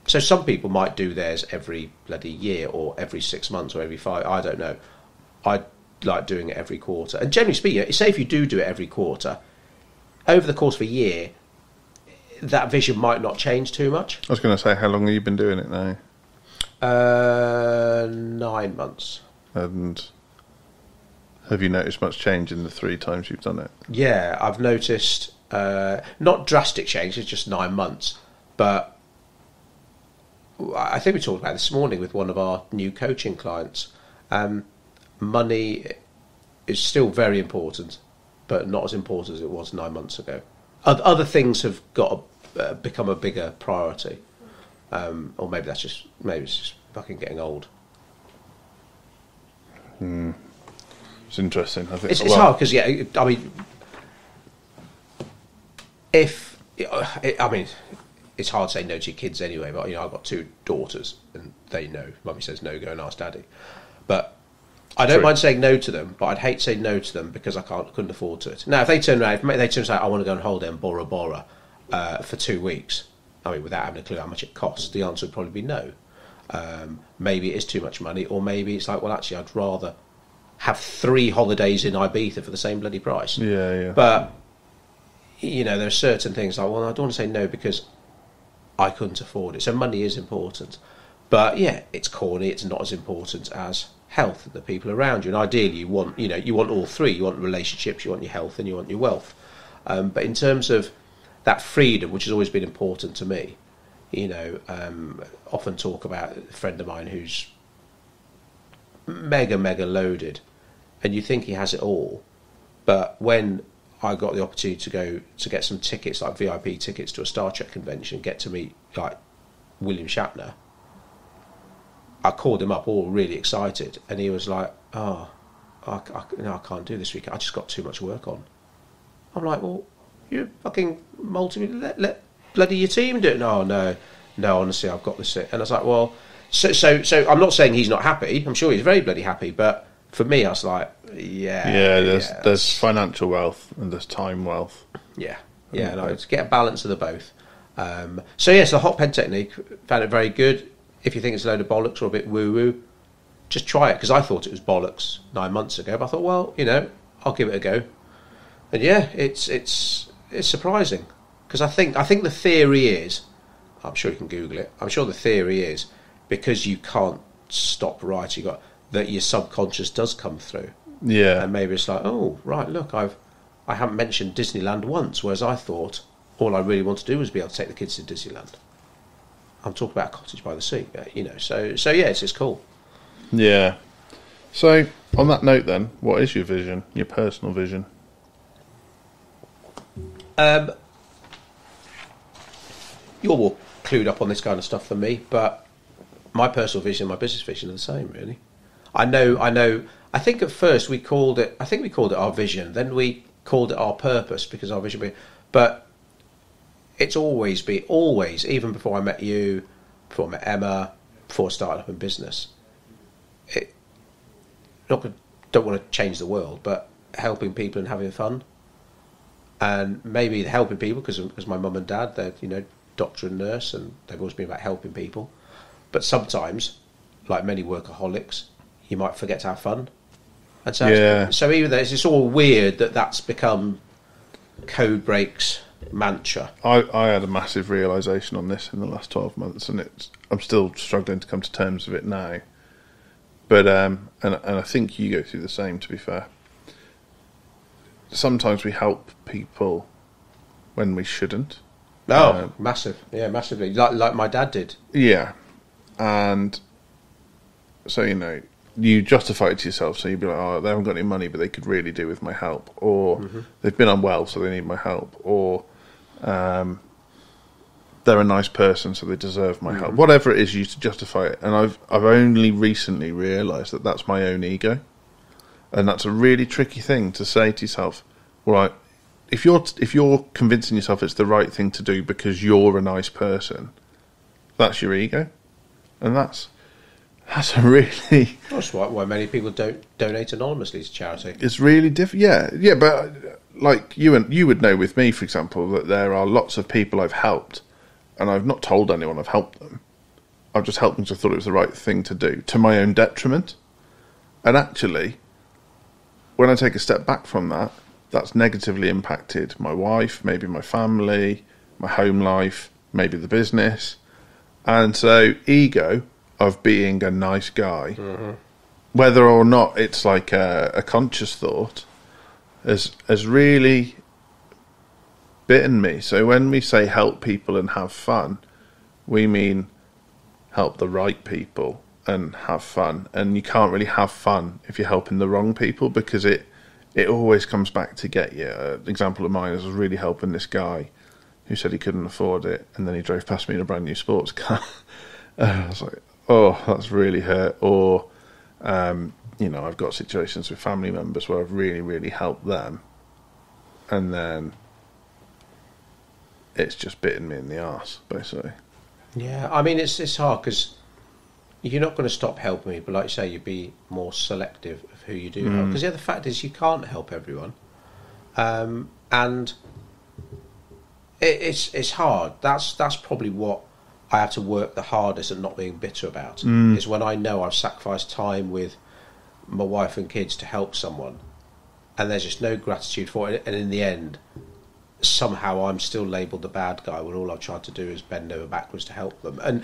So some people might do theirs every bloody year, or every 6 months, or every 5, I don't know. I like doing it every quarter. And generally speaking, say if you do it every quarter, over the course of a year, that vision might not change too much. I was going to say, how long have you been doing it now? 9 months. And have you noticed much change in the 3 times you've done it? Yeah, I've noticed, not drastic change, it's just 9 months. But I think we talked about this morning with one of our new coaching clients. Money is still very important, but not as important as it was 9 months ago. Other things have got to become a bigger priority, or maybe it's just fucking getting old. It's interesting. I think it's hard because I mean, it's hard to say no to your kids anyway. But I've got 2 daughters, and they know. Mummy says no, go and ask Daddy. But I don't mind saying no to them, but I'd hate to say no to them because I couldn't afford to. Now, if they turn around, and say, I want to go on holiday in Bora Bora for 2 weeks, I mean, without having a clue how much it costs, the answer would probably be no. Maybe it is too much money, or maybe it's like, well, actually, I'd rather have 3 holidays in Ibiza for the same bloody price. Yeah. But, there are certain things like, well, I don't want to say no because I couldn't afford it. So money is important. But, yeah, it's corny. It's not as important as health and the people around you. And ideally, you want all 3. You want relationships, you want your health, and you want your wealth. But in terms of that freedom, which has always been important to me, often talk about a friend of mine who's mega loaded, and you think he has it all, but when I got the opportunity to go to get some tickets, like VIP tickets to a Star Trek convention, get to meet like William Shatner, I called him up all really excited, and he was like, I can't do this weekend, I just got too much work on. I'm like, well, you're fucking let bloody your team do it. No, honestly, I've got this. And I was like, well, so I'm not saying he's not happy. I'm sure he's very bloody happy. But for me, I was like, there's financial wealth and there's time wealth. To get a balance of the both. The hot pen technique, found it very good. If you think it's a load of bollocks or a bit woo-woo, just try it, because I thought it was bollocks 9 months ago. But I thought, well, I'll give it a go. And it's surprising, because I think the theory is, I'm sure you can Google it, I'm sure the theory is, because you can't stop writing, that your subconscious does come through. Yeah. And maybe it's like, oh, right, look, I haven't mentioned Disneyland once, whereas I thought all I really want to do was be able to take the kids to Disneyland. I'm talking about a cottage by the sea, so yeah, it's cool. Yeah. So, on that note then, what is your vision, your personal vision? You're more clued up on this kind of stuff than me, but my personal vision and my business vision are the same, really. I know. I think at first we called it our vision, then we called it our purpose, because our vision. But it's always, even before I met you, before I met Emma, before I started up in business. Don't want to change the world, but helping people and having fun. And maybe helping people, because my mum and dad, they're doctor and nurse, and they've always been about helping people. But sometimes, like many workaholics, you might forget to have fun. And so even though it's all weird that's become Codebreak's mantra. I had a massive realisation on this in the last 12 months, and I'm still struggling to come to terms with it now. But and I think you go through the same, to be fair. Sometimes we help people when we shouldn't. Massive. Yeah, massively. Like my dad did. Yeah. And so, you justify it to yourself. So you'd be like, oh, they haven't got any money, but they could really do with my help. Or they've been unwell, so they need my help. Or they're a nice person, so they deserve my help. Whatever it is, you to justify it. And I've only recently realised that that's my own ego. And that's a really tricky thing to say to yourself. Right, if you're convincing yourself it's the right thing to do because you're a nice person, that's your ego, and that's a really. That's why many people don't donate anonymously to charity. It's really different. Yeah, but like you would know with me, for example, that there are lots of people I've helped, and I've not told anyone I've helped them. I've just helped them because I thought it was the right thing to do, to my own detriment, and actually. When I take a step back from that, that's negatively impacted my wife, maybe my family, my home life, maybe the business. And so ego of being a nice guy, whether or not it's like a conscious thought, has really bitten me. So when we say help people and have fun, we mean help the right people and have fun. And you can't really have fun if you're helping the wrong people, because it it always comes back to get you. An example of mine is I was really helping this guy who said he couldn't afford it, and then he drove past me in a brand new sports car. And I was like, oh, that's really hurt. Or, I've got situations with family members where I've really, really helped them, and then it's just bitten me in the arse, basically. Yeah, I mean, it's hard because you're not going to stop helping me, but like you say, you'd be more selective of who you do help. Because the other fact is you can't help everyone. And it's hard. That's probably what I have to work the hardest at not being bitter about, is when I know I've sacrificed time with my wife and kids to help someone, and there's just no gratitude for it, and in the end, somehow I'm still labelled the bad guy when all I've tried to do is bend over backwards to help them. And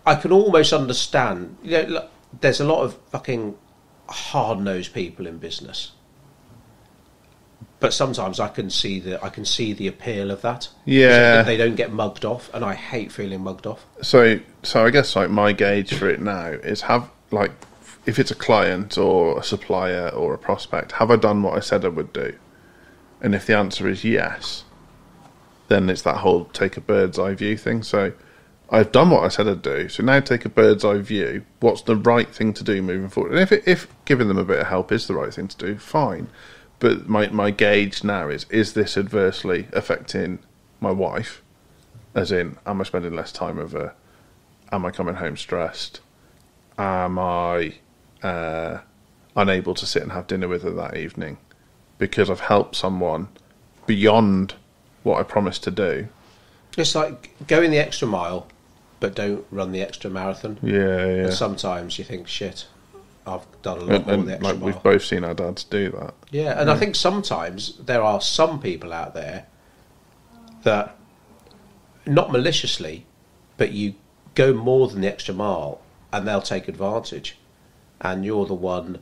I can almost understand, there's a lot of fucking hard-nosed people in business, but sometimes I can see the appeal of that. Yeah, they don't get mugged off, and I hate feeling mugged off. So I guess like my gauge for it now is if it's a client or a supplier or a prospect, have I done what I said I would do? And if the answer is yes, then it's that whole take a bird's eye view thing. So I've done what I said I'd do. So now take a bird's eye view. What's the right thing to do moving forward? And if giving them a bit of help is the right thing to do, fine. But my gauge now is this adversely affecting my wife? As in, am I spending less time with her? Am I coming home stressed? Am I unable to sit and have dinner with her that evening? Because I've helped someone beyond what I promised to do. It's like going the extra mile, but don't run the extra marathon. Yeah. And sometimes you think, shit, I've done a lot more than the extra mile. We've both seen our dads do that. Yeah, and I think sometimes there are some people out there that, not maliciously, but you go more than the extra mile and they'll take advantage. And you're the one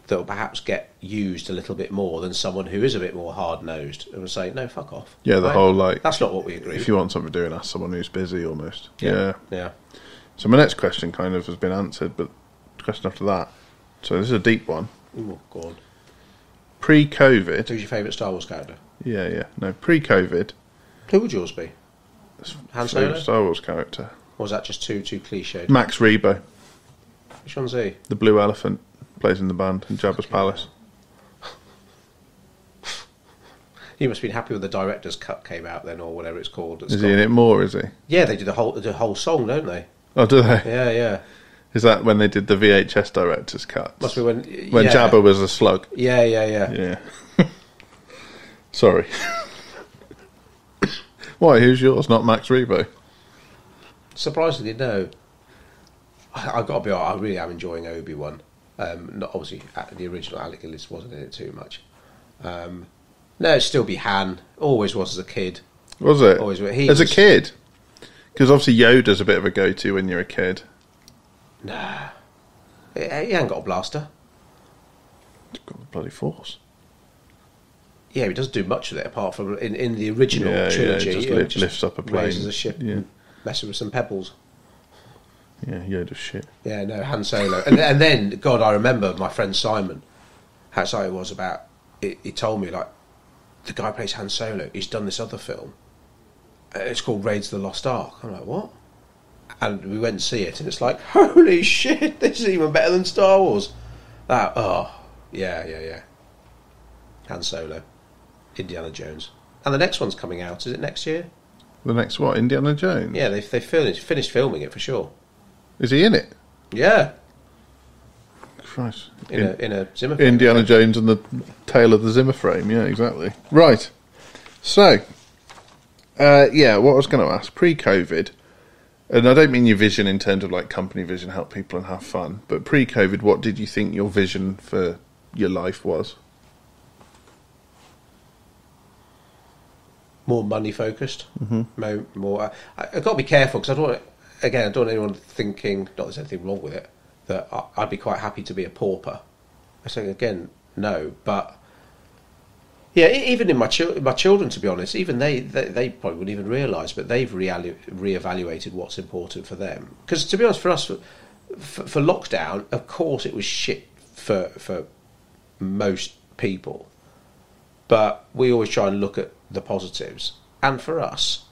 that will perhaps get used a little bit more than someone who is a bit more hard-nosed and will say, no, fuck off. Yeah, the whole, that's not what we agree. If you want something doing, ask someone who's busy, almost. Yeah. So my next question kind of has been answered, but the question after that, so this is a deep one. Oh, go on. Pre-COVID... Who's your favourite Star Wars character? Yeah. No, pre-COVID... Who would yours be? Han Solo? Favourite Star Wars character. Or was that just too cliched? Max Rebo. Which one's he? The blue elephant. Plays in the band in Jabba's palace. You must have been happy when the director's cut came out then, or whatever it's called. Is he in it more, is he? Yeah, they do the whole song, don't they? Oh, do they? Yeah. Is that when they did the VHS director's cut? Must be when Jabba was a slug. Yeah. Sorry. Why, who's yours? Not Max Rebo? Surprisingly, no. I've got to be honest, I really am enjoying Obi-Wan. Not obviously the original Alec Guinness wasn't in it too much. No, it'd still be Han. Always was as a kid. Was it? Always. A kid? Because obviously Yoda's a bit of a go-to when you're a kid. Nah. He ain't got a blaster. He's got the bloody Force. Yeah, he doesn't do much with it apart from in the original trilogy. Yeah, he just lifts up a plane. Raises a ship and messes with some pebbles. Yeah, Yoda's shit. Yeah, no, Han Solo. and then, God, I remember my friend Simon, how excited he was about it. He told me, like, the guy who plays Han Solo, he's done this other film. It's called Raiders of the Lost Ark. I'm like, what? And we went to see it, and it's like, holy shit, this is even better than Star Wars. Yeah. Han Solo. Indiana Jones. And the next one's coming out. Is it next year? The next what? Indiana Jones? Yeah, they finished filming it for sure. Is he in it? Yeah. Christ. In a Zimmer frame. Indiana Jones and the Tale of the Zimmer frame. Yeah, exactly. Right. So, what I was going to ask, pre-COVID, and I don't mean your vision in terms of like company vision, help people and have fun, but pre-COVID, what did you think your vision for your life was? More money focused. Mm-hmm. More. I've got to be careful because I don't want anyone thinking, not there's anything wrong with it, that I'd be quite happy to be a pauper. I say again, no, but yeah, even in my children, to be honest, even they probably wouldn't even realise, but they've reevaluated what's important for them. Because to be honest, for us, for lockdown, of course, it was shit for most people. But we always try and look at the positives. And for us,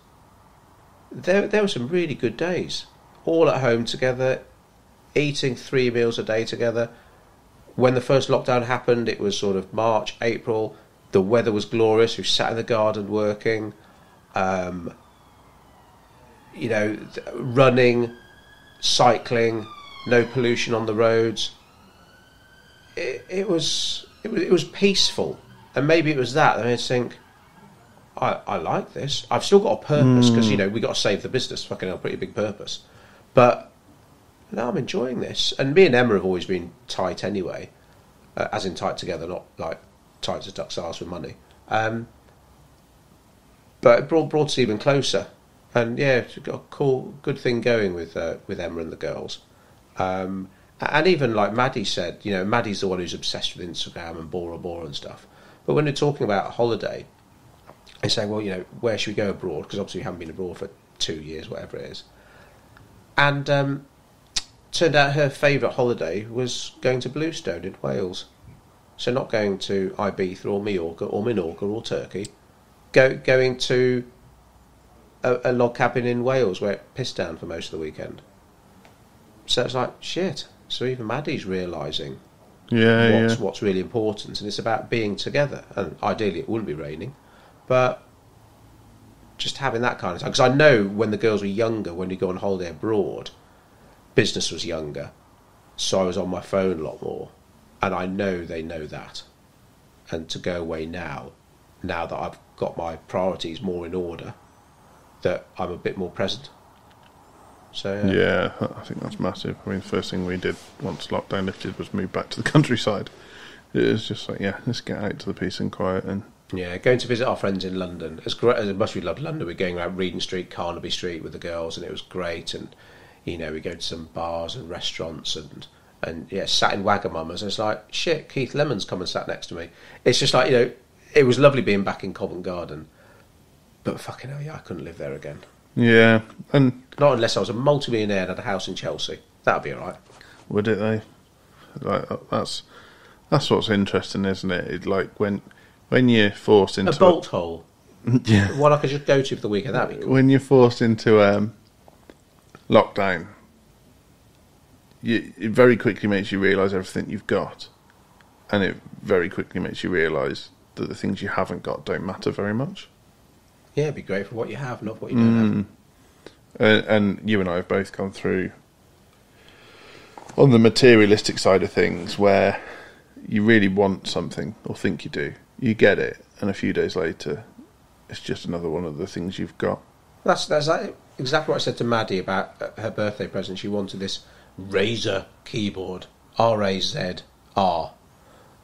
there were some really good days. All at home together, eating 3 meals a day together. When the first lockdown happened, it was sort of March, April. The weather was glorious. We sat in the garden working. Running, cycling, no pollution on the roads. It was peaceful. And maybe it was that. I mean, I think, I like this. I've still got a purpose because, we got to save the business. Fucking hell, pretty big purpose. But no, I'm enjoying this. And me and Emma have always been tight anyway. As in tight together, not like tight as duck's arse with money. But it brought us even closer. And yeah, we've got a cool, good thing going with Emma and the girls. And even like Maddie said, Maddie's the one who's obsessed with Instagram and Bora Bora and stuff. But when they're talking about a holiday, they say, well, where should we go abroad? Because obviously we haven't been abroad for 2 years, whatever it is. And turned out her favourite holiday was going to Bluestone in Wales. So not going to Ibiza or Mallorca or Minorca or Turkey, going to a log cabin in Wales where it pissed down for most of the weekend. So it's like, shit. So even Maddie's realising what's really important, and it's about being together. And ideally it wouldn't be raining, but just having that kind of time. Because I know when the girls were younger, when we go on holiday abroad, business was younger, so I was on my phone a lot more, and I know they know that. And to go away now that I've got my priorities more in order, that I'm a bit more present. So yeah, I think that's massive. I mean, the first thing we did once lockdown lifted was move back to the countryside. It was just like, let's get out to the peace and quiet. And going to visit our friends in London. As great as much as we loved London, we're going around Regent Street, Carnaby Street with the girls, and it was great. And we go to some bars and restaurants and sat in Wagamama's. And it's like, shit, Keith Lemon's come and sat next to me. It's just like, it was lovely being back in Covent Garden. But fucking hell, I couldn't live there again. Yeah, and not unless I was a multi-millionaire and had a house in Chelsea. That'd be all right. Would it though? Like that's what's interesting, isn't it? It's like when you're forced into a bolt hole. Yeah, one I could just go to for the weekend. That'd be cool. When you're forced into lockdown, it very quickly makes you realise everything you've got, and it very quickly makes you realise that the things you haven't got don't matter very much. Yeah, it'd be great for what you have, not for what you don't have. And you and I have both gone through on the materialistic side of things where you really want something or think you do. You get it, and a few days later, it's just another one of the things you've got. That's exactly what I said to Maddie about her birthday present. She wanted this Razer keyboard, R-A-Z-R,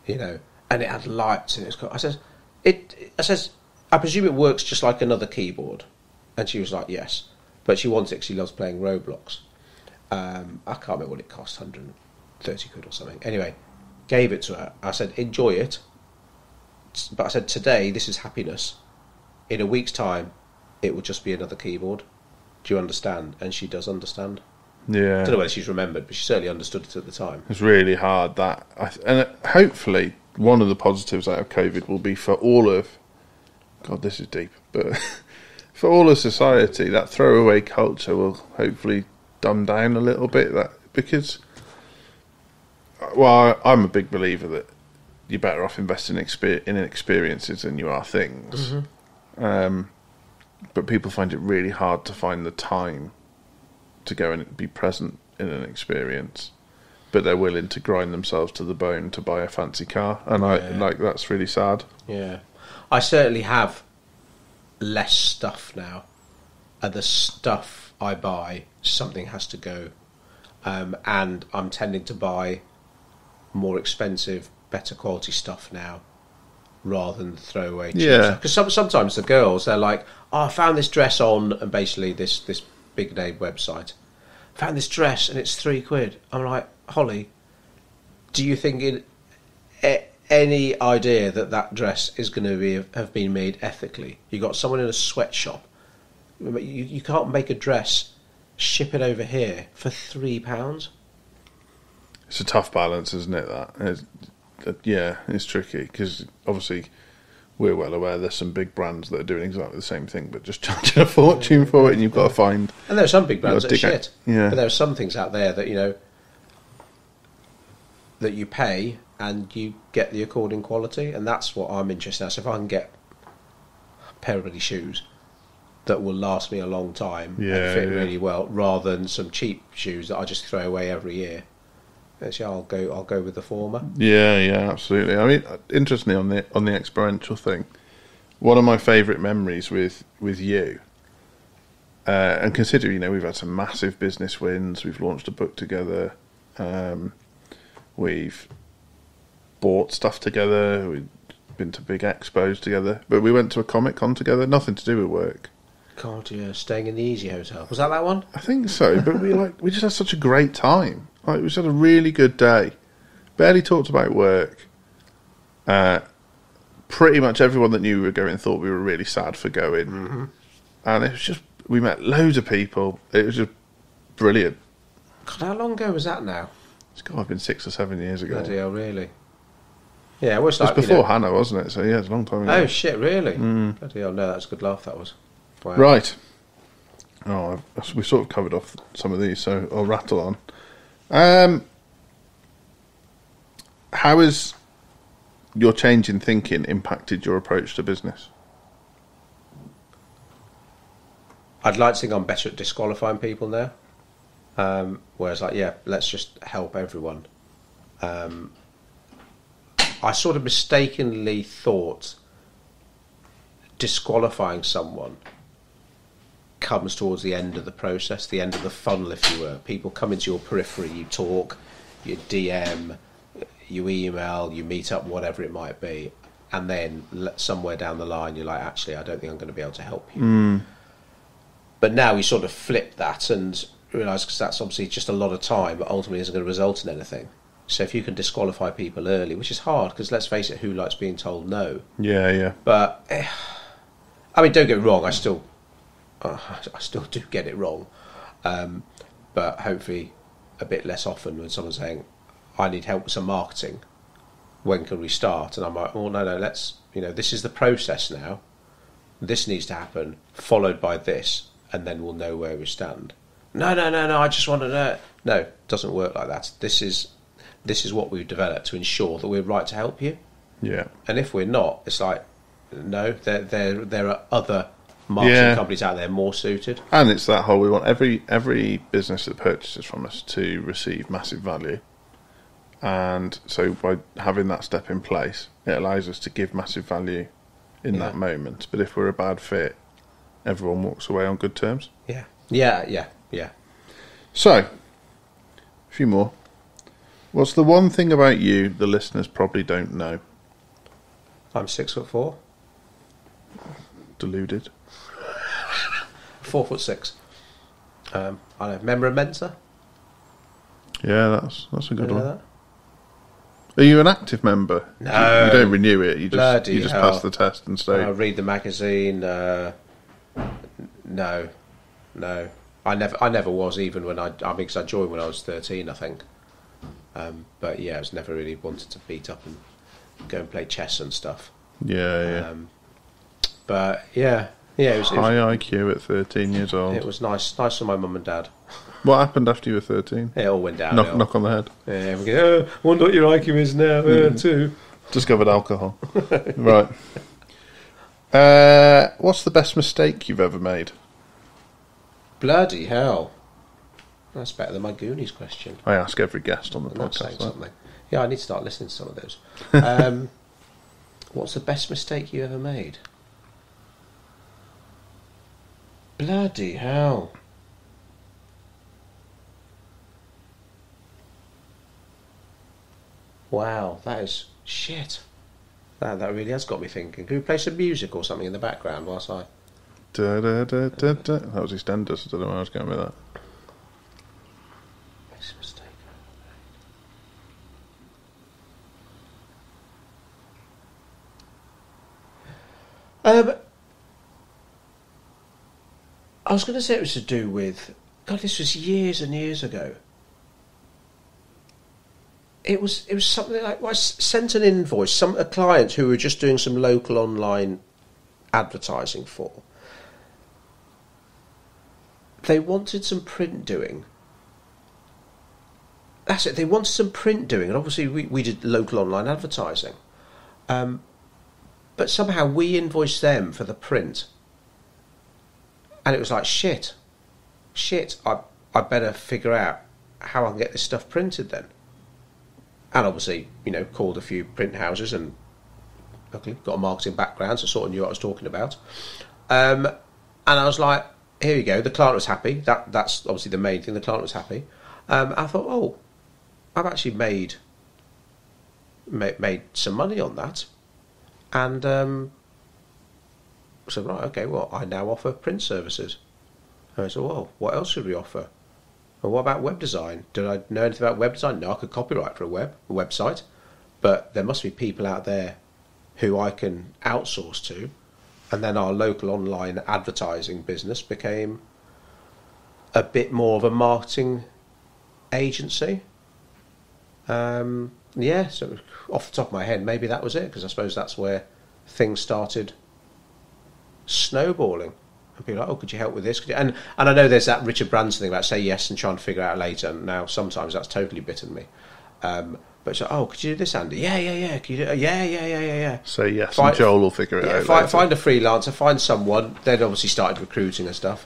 and it had lights and it was. I says, I presume it works just like another keyboard. And she was like, yes. But she wants it because she loves playing Roblox. I can't remember what it cost, 130 quid or something. Anyway, gave it to her. I said, enjoy it. But I said, today, this is happiness. In a week's time, it will just be another keyboard. Do you understand? And she does understand. Yeah. I don't know whether she's remembered, but she certainly understood it at the time. It's really hard, that. And hopefully, one of the positives out of COVID will be for all of... God, this is deep. But for all of society, that throwaway culture will hopefully dumb down a little bit. Because, I'm a big believer that you're better off investing in experiences than you are things. Mm-hmm. But people find it really hard to find the time to go and be present in an experience. But they're willing to grind themselves to the bone to buy a fancy car. And that's really sad. Yeah. I certainly have less stuff now, and the stuff I buy, something has to go, and I'm tending to buy more expensive, better quality stuff now, rather than throwaway cheap stuff. Because sometimes the girls, they're like, I found this dress on, and basically this big name website, found this dress and it's £3. I'm like, Holly, do you think any idea that dress is going to have been made ethically? You got someone in a sweatshop. You can't make a dress, ship it over here for £3. It's a tough balance, isn't it? That it's tricky because obviously we're well aware there's some big brands that are doing exactly the same thing, but just charging a fortune for it, and you've got to find. And there are some big brands that are shit. Yeah. But there are some things out there that that you pay and you get the according quality, and that's what I'm interested in. So if I can get a pair of bloody shoes that will last me a long time and fit really well, rather than some cheap shoes that I just throw away every year, actually I'll go with the former. Yeah, absolutely. I mean, interestingly on the experiential thing, one of my favourite memories with you, and consider we've had some massive business wins. We've launched a book together. We've bought stuff together. We've been to big expos together. But we went to a Comic-Con together. Nothing to do with work. God, yeah, staying in the Easy Hotel. Was that one? I think so. But we just had such a great time. We just had a really good day. Barely talked about work. Pretty much everyone that knew we were going thought we were really sad for going. Mm-hmm. And it was just, we met loads of people. It was just brilliant. God, how long ago was that now? It's got to have been 6 or 7 years ago. Bloody hell, really? Yeah, it was like, before Hannah, wasn't it? So yeah, it's a long time ago. Oh shit, really? Bloody hell, no, that was a good laugh, that was. Wow. Right. We sort of covered off some of these, so I'll rattle on. How has your change in thinking impacted your approach to business? I'd like to think I'm better at disqualifying people now. Whereas, let's just help everyone. I sort of mistakenly thought disqualifying someone comes towards the end of the process, the end of the funnel, if you were. People come into your periphery, you talk, you DM, you email, you meet up, whatever it might be, and then somewhere down the line you're like, actually, I don't think I'm going to be able to help you. But now we sort of flip that and realise, because that's obviously just a lot of time, but ultimately isn't going to result in anything. So if you can disqualify people early, which is hard, because let's face it, who likes being told no? Yeah. But, I mean, don't get me wrong, I still do get it wrong. But hopefully a bit less often when someone's saying, I need help with some marketing. When can we start? And I'm like, oh, no, let's, this is the process now. This needs to happen, followed by this, and then we'll know where we stand. No, I just want to know. No, it doesn't work like that. This is what we've developed to ensure that we're right to help you. Yeah. And if we're not, it's like, no, there are other marketing companies out there more suited. And it's that whole, we want every business that purchases from us to receive massive value. And so by having that step in place, it allows us to give massive value in that moment. But if we're a bad fit, everyone walks away on good terms. Yeah. So, a few more. What's the one thing about you the listeners probably don't know? I'm 6'4". Deluded. 4'6". I don't know. Member of Mensa? Yeah, that's a good one. That? Are you an active member? No. You don't renew it. You just hell. pass the test and stay. I read the magazine. No. I never was, even when because I joined when I was 13, I think. But yeah, I was never really wanted to beat up and go and play chess and stuff. Yeah. But yeah, it was high IQ at 13 years old. It was nice for my mum and dad. What happened after you were 13? It all went down. Knock on the head. Yeah, we go, wonder what your IQ is now, too. Discovered alcohol. Right. What's the best mistake you've ever made? Bloody hell. That's better than my Goonies question. I ask every guest on the podcast. Something. Yeah, I need to start listening to some of those. What's the best mistake you ever made? Bloody hell. Wow, that is shit. That really has got me thinking. Can we play some music or something in the background whilst I... Da, da, da, da, da. That was EastEnders. I don't know where I was going with that. Best mistake I was going to say it was to do with... God, this was years and years ago. it was something like, I sent an invoice, a client who were just doing some local online advertising for. They wanted some print doing. That's it. They wanted some print doing, and obviously we did local online advertising. But somehow we invoiced them for the print, and it was like shit. I better figure out how I can get this stuff printed then. And obviously, called a few print houses, and luckily got a marketing background, so sort of knew what I was talking about. And I was like, here you go. The client was happy. That's obviously the main thing. The client was happy. I thought, I've actually made some money on that. And so, right, okay, well, I now offer print services. And I said, well, what else should we offer? And what about web design? Did I know anything about web design? No, I could copyright for a website. But there must be people out there who I can outsource to. And then our local online advertising business became a bit more of a marketing agency. So off the top of my head, maybe that was it, because I suppose that's where things started snowballing. And people are like, could you help with this? And I know there's that Richard Branson thing about say yes and try and figure it out later. And now sometimes that's totally bitten me. But it's like, could you do this, Andy? Yeah. Can you do? Yeah. Say yes, and Joel will figure it out later. Find a freelancer, find someone. They'd obviously started recruiting and stuff.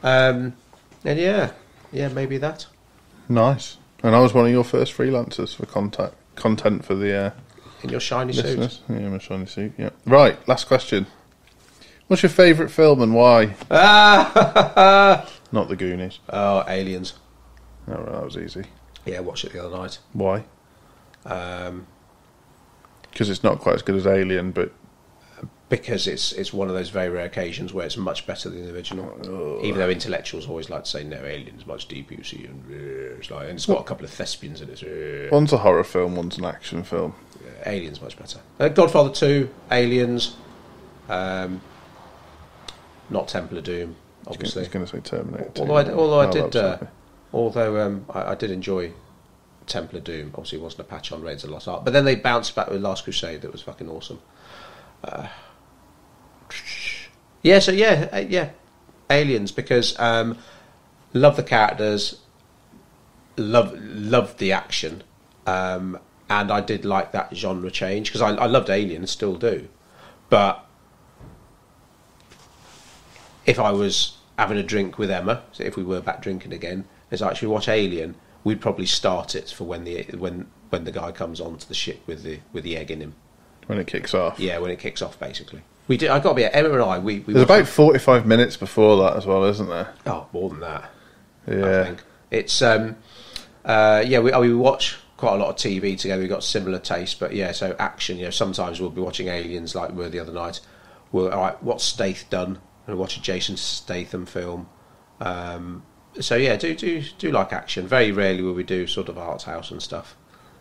And maybe that. Nice. And I was one of your first freelancers for content for the in your shiny listeners. suit. Yeah, my shiny suit. Yeah. Right. Last question. What's your favourite film and why? Not The Goonies. Oh, Aliens. Oh, right, that was easy. Yeah, I watched it the other night. Why? Because it's not quite as good as Alien, but because it's one of those very rare occasions where it's much better than the original. Even though intellectuals always like to say no, Alien's much deeper, you see, and it's got a couple of thespians in it. One's a horror film, one's an action film. Yeah, Alien's much better. Godfather 2, Aliens, not Temple of Doom, obviously. I was going to say Terminator 2. Although I did enjoy Temple of Doom. Obviously, it wasn't a patch on Raiders of the Lost Ark, but then they bounced back with Last Crusade. That was fucking awesome. Aliens, because love the characters, love the action, and I did like that genre change, because I loved Alien, still do, but if I was having a drink with Emma, so if we were back drinking again, it's like, should we watch Alien? We'd probably start it for when the guy comes onto the ship with the egg in him. When it kicks off. Yeah, when it kicks off, basically. We did. I got to be Emma and I. There's about 45 minutes before that as well, isn't there? Oh, more than that. Yeah. I think it's we watch quite a lot of TV together. We've got similar taste, but yeah. So action. Sometimes we'll be watching Aliens like we were the other night. All right, what's Statham done? We'll watch a Jason Statham film. So yeah, do like action. Very rarely will we do sort of art house and stuff.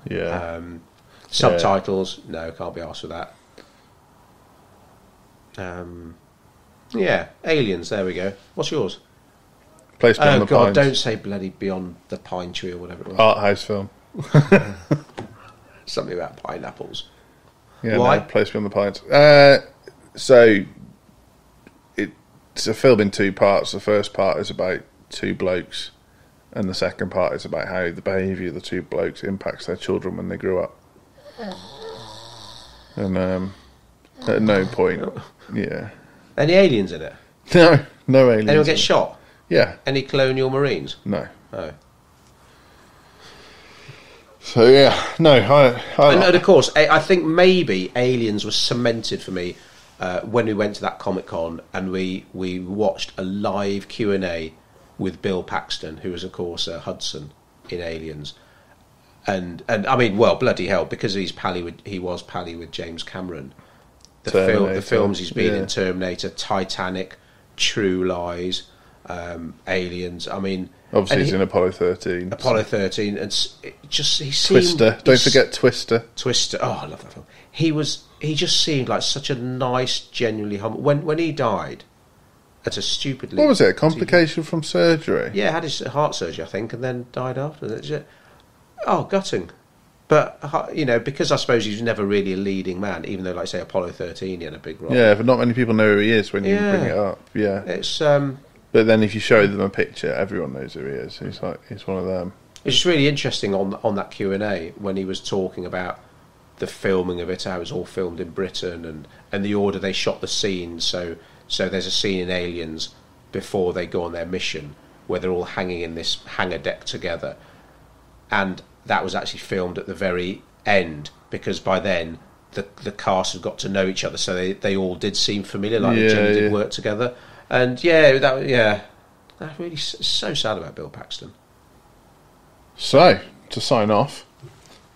Yeah. Subtitles, no, can't be asked with that. Aliens, there we go. What's yours? Place Beyond the Pines. Don't say bloody Beyond the Pine Tree or whatever it was. Art house film. Something about pineapples. Yeah, why? No, Place Beyond the Pines. So, it's a film in two parts. The first part is about two blokes, and the second part is about how the behaviour of the two blokes impacts their children when they grow up. And at no point, yeah. Any aliens in it? No aliens. Anyone get shot? Yeah. Any colonial marines? No. Oh. So yeah, no. And of course, I think maybe Aliens was cemented for me when we went to that Comic-Con and we watched a live Q&A with Bill Paxton, who was of course Hudson in Aliens. And I mean, well, bloody hell, because he was pally with James Cameron. The films he's been in: Terminator, Titanic, True Lies, Aliens. I mean, obviously he's in Apollo 13. Apollo 13, and he seemed Twister. Don't forget Twister. Twister. Oh, I love that film. He just seemed like such a nice, genuinely humble. When he died, at a stupidly. What was it? A complication from surgery? Yeah, had his heart surgery, I think, and then died after. Oh, gutting. But, because I suppose he's never really a leading man, even though, like, say, Apollo 13, he had a big role. Yeah, but not many people know who he is when you bring it up. Yeah. It's... But then if you show them a picture, everyone knows who he is. He's one of them. It's just really interesting on that Q&A when he was talking about the filming of it, how it was all filmed in Britain and the order they shot the scenes. So there's a scene in Aliens before they go on their mission where they're all hanging in this hangar deck together. And that was actually filmed at the very end because by then the cast had got to know each other. So they all did seem familiar, like they generally did work together. And that really so sad about Bill Paxton. So, to sign off,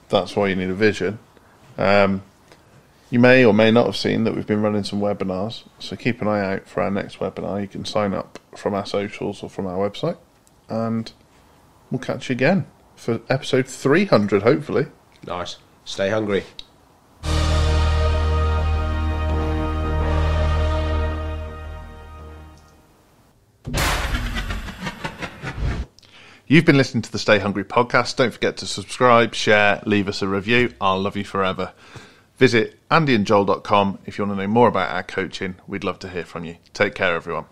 that's why you need a vision. You may or may not have seen that we've been running some webinars, so keep an eye out for our next webinar. You can sign up from our socials or from our website, and we'll catch you again for episode 300, hopefully. Nice. Stay hungry. You've been listening to the Stay Hungry podcast. Don't forget to subscribe, share, leave us a review. I'll love you forever. Visit andyandjoel.com if you want to know more about our coaching. We'd love to hear from you. Take care, everyone.